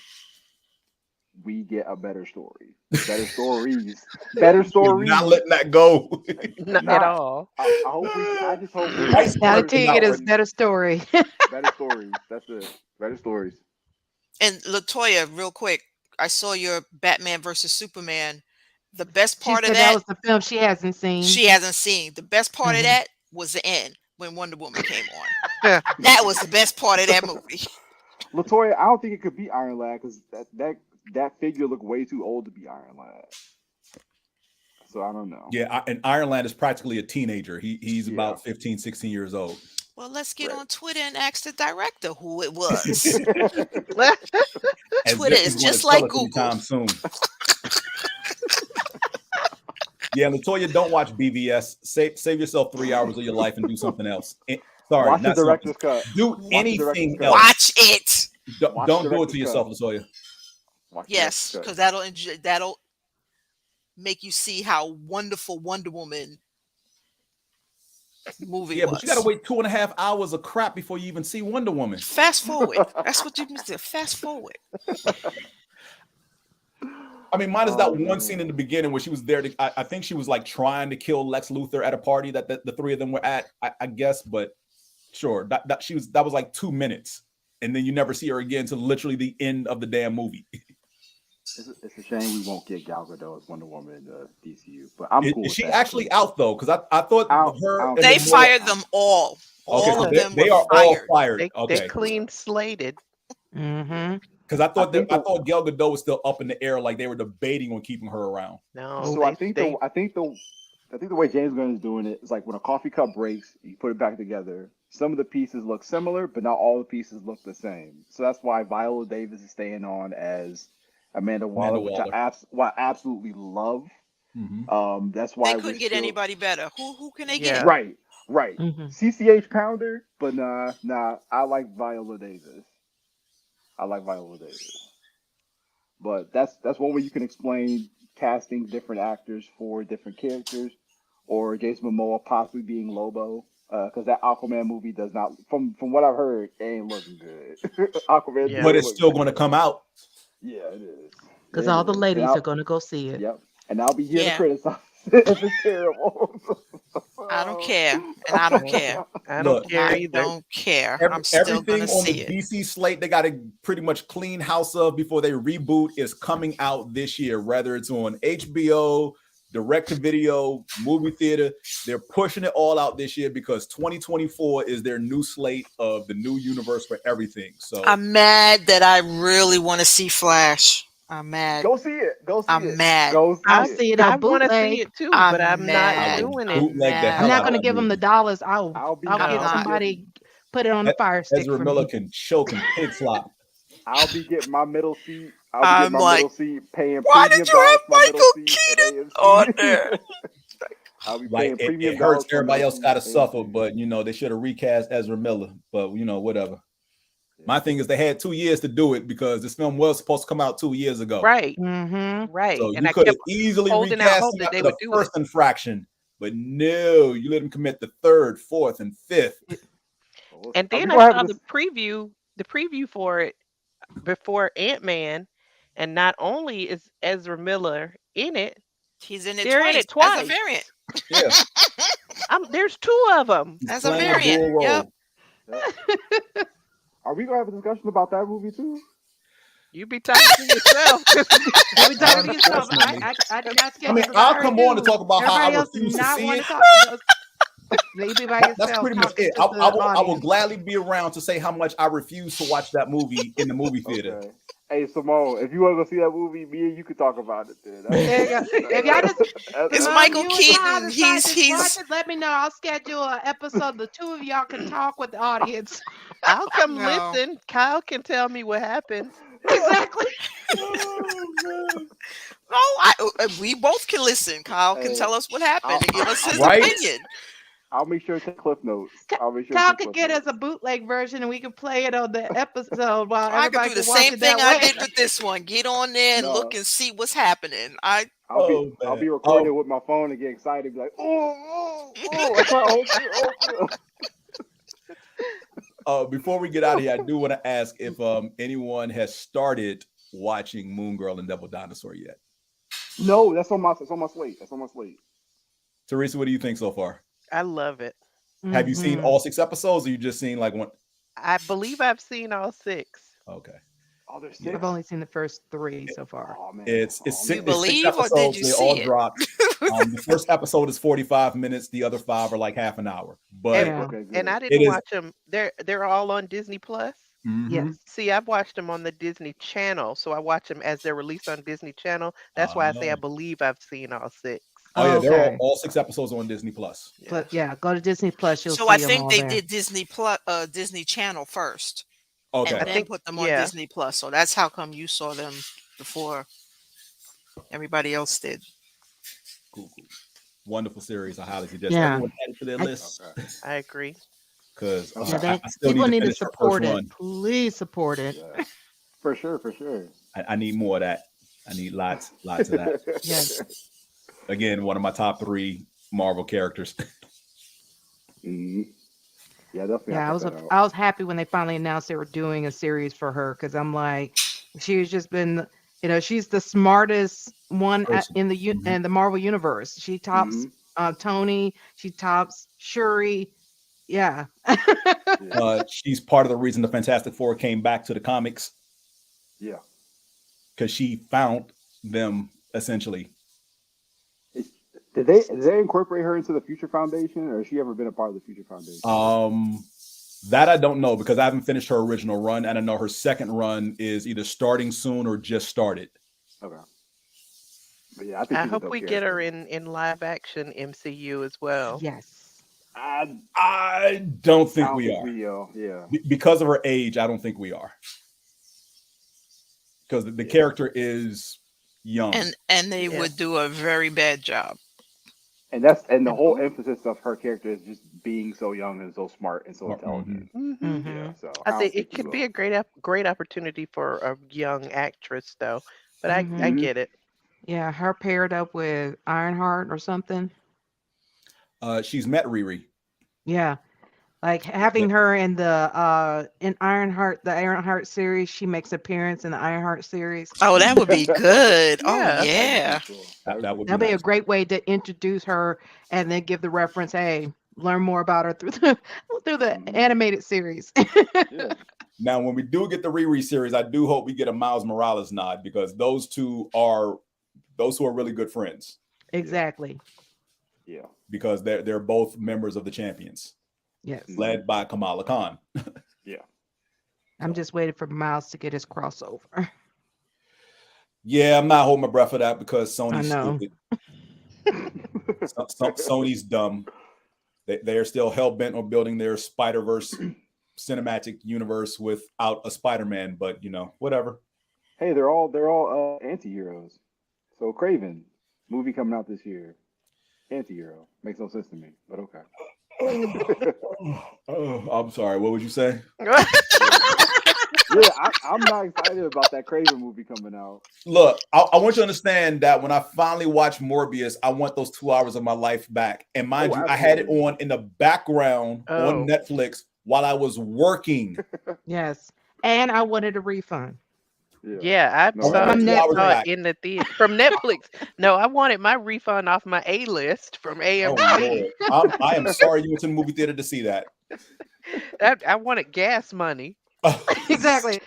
we get a better story. Better stories. Better stories. Not letting that go. Not at all. I just hope gotta take it as better story. Better stories. That's it. Better stories. And Latoya, real quick, I saw your Batman versus Superman. The best part of that was the film she hasn't seen. The best part of that was the end when Wonder Woman came on. That was the best part of that movie. Latoya, I don't think it could be Iron Lad because that figure looked way too old to be Iron Lad. So I don't know. Yeah, and Iron Lad is practically a teenager. He's about 15, 16 years old. Well, let's get on Twitter and ask the director who it was. Twitter is just like Google. Time soon. Yeah, Latoya, don't watch BVS. Save yourself 3 hours of your life and do something else. Sorry, watch the director's cut. Do anything else. Watch it. Don't do it to yourself, Latoya. Yes, because that'll make you see how wonderful Wonder Woman movie Yeah, was. but you got to wait 2.5 hours of crap before you even see Wonder Woman. Fast forward. That's what you need to fast forward. I mean, minus that one scene in the beginning where she was there. I think she was like trying to kill Lex Luthor at a party that the three of them were at, I guess. But sure, that was like 2 minutes. And then you never see her again until literally the end of the damn movie. It's a shame we won't get Gal Gadot as Wonder Woman in the DCU, but I'm cool. Is with she that. actually out though? Because I thought They fired them all. All of them they were are fired. all fired. They clean slated. Because I thought Gal Gadot was still up in the air, like they were debating on keeping her around. No, so I think the way James Gunn is doing it is like when a coffee cup breaks, you put it back together. Some of the pieces look similar, but not all the pieces look the same. So that's why Viola Davis is staying on as Amanda Waller, which I absolutely love. Mm-hmm. That's why they couldn't get anybody better. Who can they get? Right. CCH Pounder, but nah. I like Viola Davis. But that's one way you can explain casting different actors for different characters, or Jason Momoa possibly being Lobo. Because that Aquaman movie does not, from what I've heard, it ain't looking good. Aquaman, but it's still going to come out. Yeah, it is. Because all the ladies are going to go see it. Yep, and I'll be here to criticize it if it's terrible. I don't care, and I don't care. I don't care either. I don't care. I'm still going to see it. DC slate they got to pretty much clean house of before they reboot is coming out this year. Whether it's on HBO, direct-to-video, movie theater, they're pushing it all out this year because 2024 is their new slate of the new universe for everything. So I'm mad that I really want to see Flash. I'm mad. Go see it. I'm mad. I'll see it. I want to see it too, but I'm mad. not doing it. I'm not going to give them the dollars. I'll get somebody put it on the fire stick. Ezra Miller can choke and pig slop. I'll be getting my middle seat. I'll be getting my middle seat, paying why premium did you have dollars Michael Keaton on there? I'll be paying premium it hurts. dollars. Everybody else got to suffer, but they should have recast Ezra Miller. But whatever. My thing is they had 2 years to do it because this film was supposed to come out 2 years ago. Right. Right. So and you could have easily recast the first infraction, but no, you let them commit the third, fourth, and fifth. And then I saw the preview for it before Ant-Man, and not only is Ezra Miller in it, he's in it they're twice. In it twice. As a variant. Yeah. There's two of them. As a variant. Yep. Are we gonna have a discussion about that movie too? You be talking to yourself. You be talking to yourself. I mean, I'll come on to talk about how I refuse to see it. That's pretty much it. I will gladly be around to say how much I refuse to watch that movie in the movie theater. Okay. Hey Simone, if you want to go see that movie, me and you could talk about it then. If y'all just, it's Michael Keaton. He's. Let me know. I'll schedule an episode. The two of y'all can talk with the audience. I'll come listen. Kyle can tell me what happened. Exactly. We both can listen. Kyle can tell us what happened and give us his right? opinion. I'll make sure to cliff notes. Kyle could get us a bootleg version and we can play it on the episode while I everybody could do the can watch same it thing that I way. did with this one. Get on there and look and see what's happening. I'll be recording with my phone and get excited, be like, before we get out of here, I do want to ask if anyone has started watching Moon Girl and Devil Dinosaur yet. No, that's on my slate. Teresa, what do you think so far? I love it. Have you seen all 6 episodes, or you just seen like one? I believe I've seen all 6. Okay. Oh, there's 6? I've only seen the first 3 so far. Oh, man. It's 6 episodes. Or did you they see all it? dropped. The first episode is 45 minutes. The other 5 are like half an hour. But and I didn't watch them. They're all on Disney Plus. Mm-hmm. Yes. See, I've watched them on the Disney Channel, so I watch them as they're released on Disney Channel. That's why I say I believe I've seen all 6. Oh yeah, they're all 6 episodes on Disney Plus. But go to Disney Plus. You'll so see I them think all they there. did Disney Channel first. Okay. And then put them on Disney Plus. So that's how come you saw them before everybody else did. Cool. Wonderful series. I highly suggest everyone add it to their list. I agree. Because I still people need to support it. Please support it. Yeah. For sure. I need more of that. I need lots of that. Yes. Again, one of my top 3 Marvel characters. Mm-hmm. Yeah, definitely. Yeah, I was happy when they finally announced they were doing a series for her because I'm like, she's just been, she's the smartest one in the Marvel universe. She tops Tony, she tops Shuri. Yeah. She's part of the reason the Fantastic Four came back to the comics. Yeah. Because she found them essentially. Did they incorporate her into the Future Foundation, or has she ever been a part of the Future Foundation? That I don't know because I haven't finished her original run, and I know her second run is either starting soon or just started. Okay. But yeah, I hope we get her in live action MCU as well. Yes. I don't think we are. Yeah. Because of her age, I don't think we are. Because the character is young. And they would do a very bad job. And the whole emphasis of her character is just being so young and so smart and so intelligent. Mm-hmm. Yeah, so I think it could be a great opportunity for a young actress, though. But I get it. Yeah, her paired up with Ironheart or something. She's met Riri. Yeah. Like having her in the Ironheart, the Ironheart series, she makes appearance in the Ironheart series. Oh, that would be good. Oh yeah. That'd be a great way to introduce her and then give the reference, hey, learn more about her through the animated series. Now, when we do get the Riri series, I do hope we get a Miles Morales nod because those two are really good friends. Exactly. Yeah. Because they're both members of the Champions. Yes. Led by Kamala Khan. Yeah. I'm just waiting for Miles to get his crossover. Yeah, I'm not holding my breath for that because Sony's stupid. Sony's dumb. They are still hell-bent on building their Spider-Verse cinematic universe without a Spider-Man, but whatever. Hey, they're all anti-heroes. So Kraven, movie coming out this year. Anti-hero. Makes no sense to me, but okay. I'm sorry. What would you say? Yeah, I'm not excited about that Kraven movie coming out. Look, I want you to understand that when I finally watch Morbius, I want those 2 hours of my life back. And mind you, I had it on in the background on Netflix while I was working. Yes, and I wanted a refund. Yeah, I saw it in the theater from Netflix. No, I wanted my refund off my A-list from AMC. I am sorry you went to the movie theater to see that. I wanted gas money. Exactly.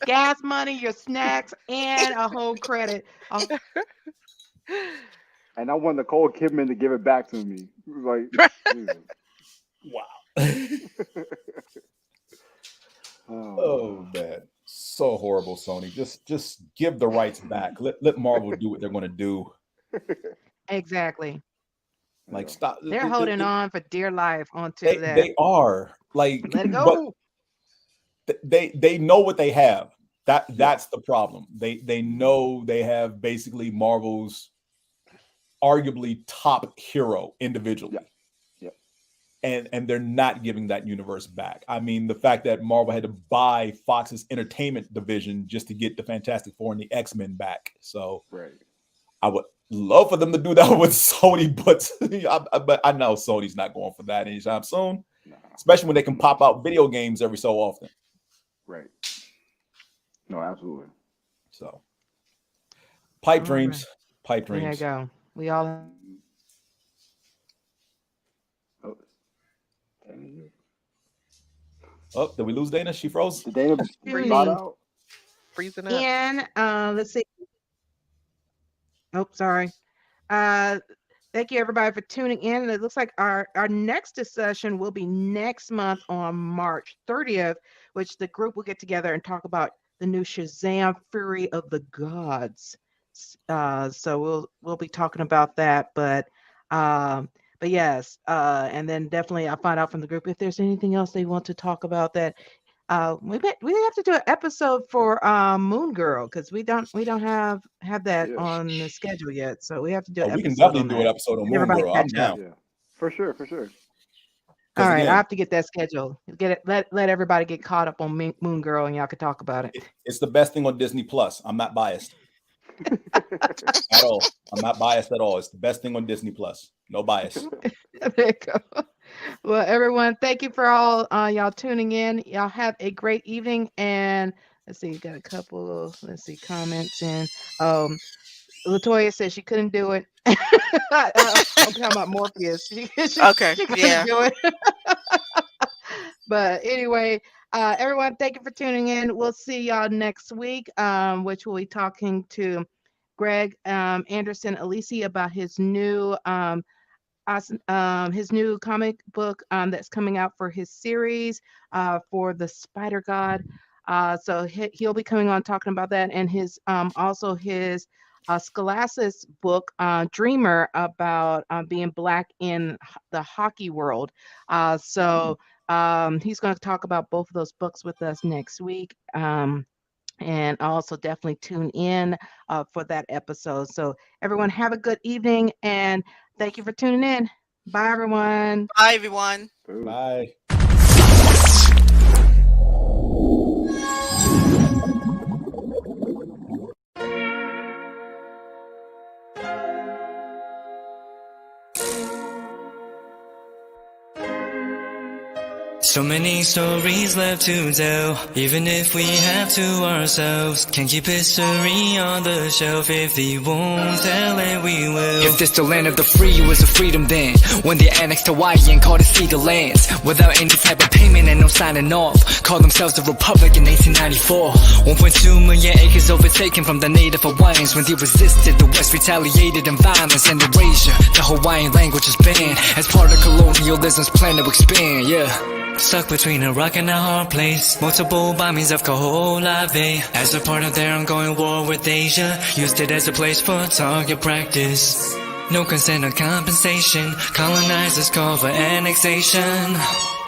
Gas money, your snacks, and a whole credit. And I want Nicole Kidman to give it back to me. Like, wow. Oh man. So horrible, Sony. Just give the rights back. Let Marvel do what they're going to do. Exactly. Like stop. They're holding on for dear life onto that. They are like let it go. They know what they have. That's the problem. They know they have basically Marvel's arguably top hero individually. And they're not giving that universe back. I mean, the fact that Marvel had to buy Fox's entertainment division just to get the Fantastic Four and the X-Men back. So I would love for them to do that with Sony, but I know Sony's not going for that anytime soon, especially when they can pop out video games every so often. Right. No, absolutely. So pipe dreams. There you go. We all... Oh, did we lose Dana? She froze. Did Dana freeze out? Freezing up. And let's see. Oh, sorry. Thank you everybody for tuning in. It looks like our next discussion will be next month on March 30th, which the group will get together and talk about the new Shazam: Fury of the Gods. So we'll be talking about that, but yes, and then definitely I'll find out from the group if there's anything else they want to talk about that. We have to do an episode for Moon Girl because we don't have that on the schedule yet. So we have to do. We can definitely do an episode on Moon Girl. I'm down. Yeah, for sure. All right, I have to get that scheduled. Get it. Let everybody get caught up on Moon Girl, and y'all can talk about it. It's the best thing on Disney Plus. I'm not biased at all. I'm not biased at all. It's the best thing on Disney Plus. No bias. There you go. Well, everyone, thank you for all y'all tuning in. Y'all have a great evening. And let's see, got a couple of comments in. Latoya said she couldn't do it. I'm talking about Morpheus. She couldn't do it. But anyway, everyone, thank you for tuning in. We'll see y'all next week, which we'll be talking to Greg Anderson Alisi about his new comic book that's coming out for his series for the Spider God. So he'll be coming on talking about that, and his also his Scholastic's book, Dreamer, about being Black in the hockey world. So he's going to talk about both of those books with us next week. And also definitely tune in for that episode. So everyone have a good evening, and thank you for tuning in. Bye, everyone. Bye, everyone. Bye. So many stories left to tell, even if we have to ourselves. Can't keep history on the shelf. If we won't tell it, we will. If this the land of the free, it was a freedom then, when they annexed Hawaii and called it Cedar Lands, without any type of payment and no signing off. Called themselves the Republic in 1894. 1.2 million acres overtaken from the native Hawaiians. When they resisted, the West retaliated in violence and erasure. The Hawaiian language is banned as part of colonialism's plan to expand, Stuck between a rock and a hard place. Multiple bombings of Kaho'olawe as a part of their ongoing war with Asia. Used it as a place for target practice. No consent or compensation. Colonizers call for annexation.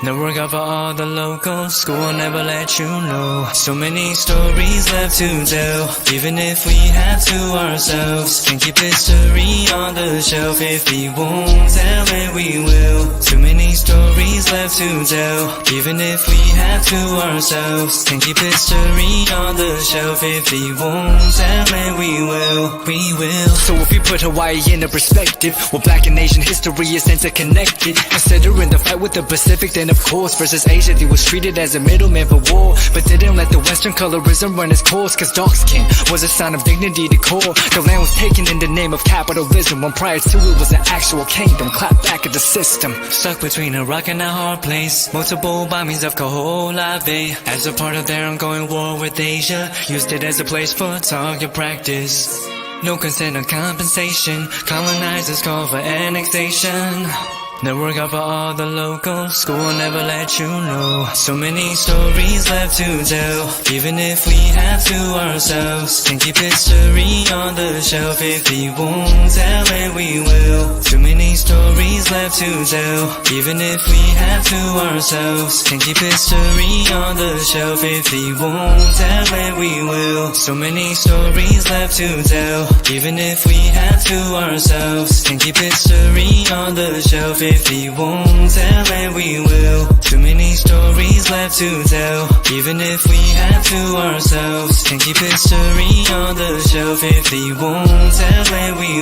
No regard for all the locals. School will never let you know. So many stories left to tell, even if we have to ourselves. Can't keep history on the shelf. If we won't tell it, we will. Too many stories left to tell, even if we have to ourselves. Can't keep history on the shelf. If we won't tell it, we will. We will. So if we put Hawaii into perspective, well, Black and Asian history is interconnected. Considering the fight with the Pacific, then of course versus Asia, they was treated as a middleman for war, but didn't let the Western colorism run its course. Cause dark skin was a sign of dignity to core. The land was taken in the name of capitalism, when prior to it was an actual kingdom. Clap back at the system. Stuck between a rock and a hard place. Multiple bombings of Kaho'olawe as a part of their ongoing war with Asia. Used it as a place for target practice. No consent or compensation. Colonizers call for annexation. No regard for all the locals. School will never let you know. So many stories left to tell, even if we have to ourselves. Can't keep history on the shelf. If we won't tell it, we will. Too many stories left to tell, even if we have to ourselves. Can't keep history on the shelf. If we won't tell it, we will. So many stories left to tell, even if we have to ourselves. Can't keep history on the shelf. If we won't tell it, we will. Too many stories left to tell, even if we have to ourselves. Can't keep history on the shelf. If we won't tell it, we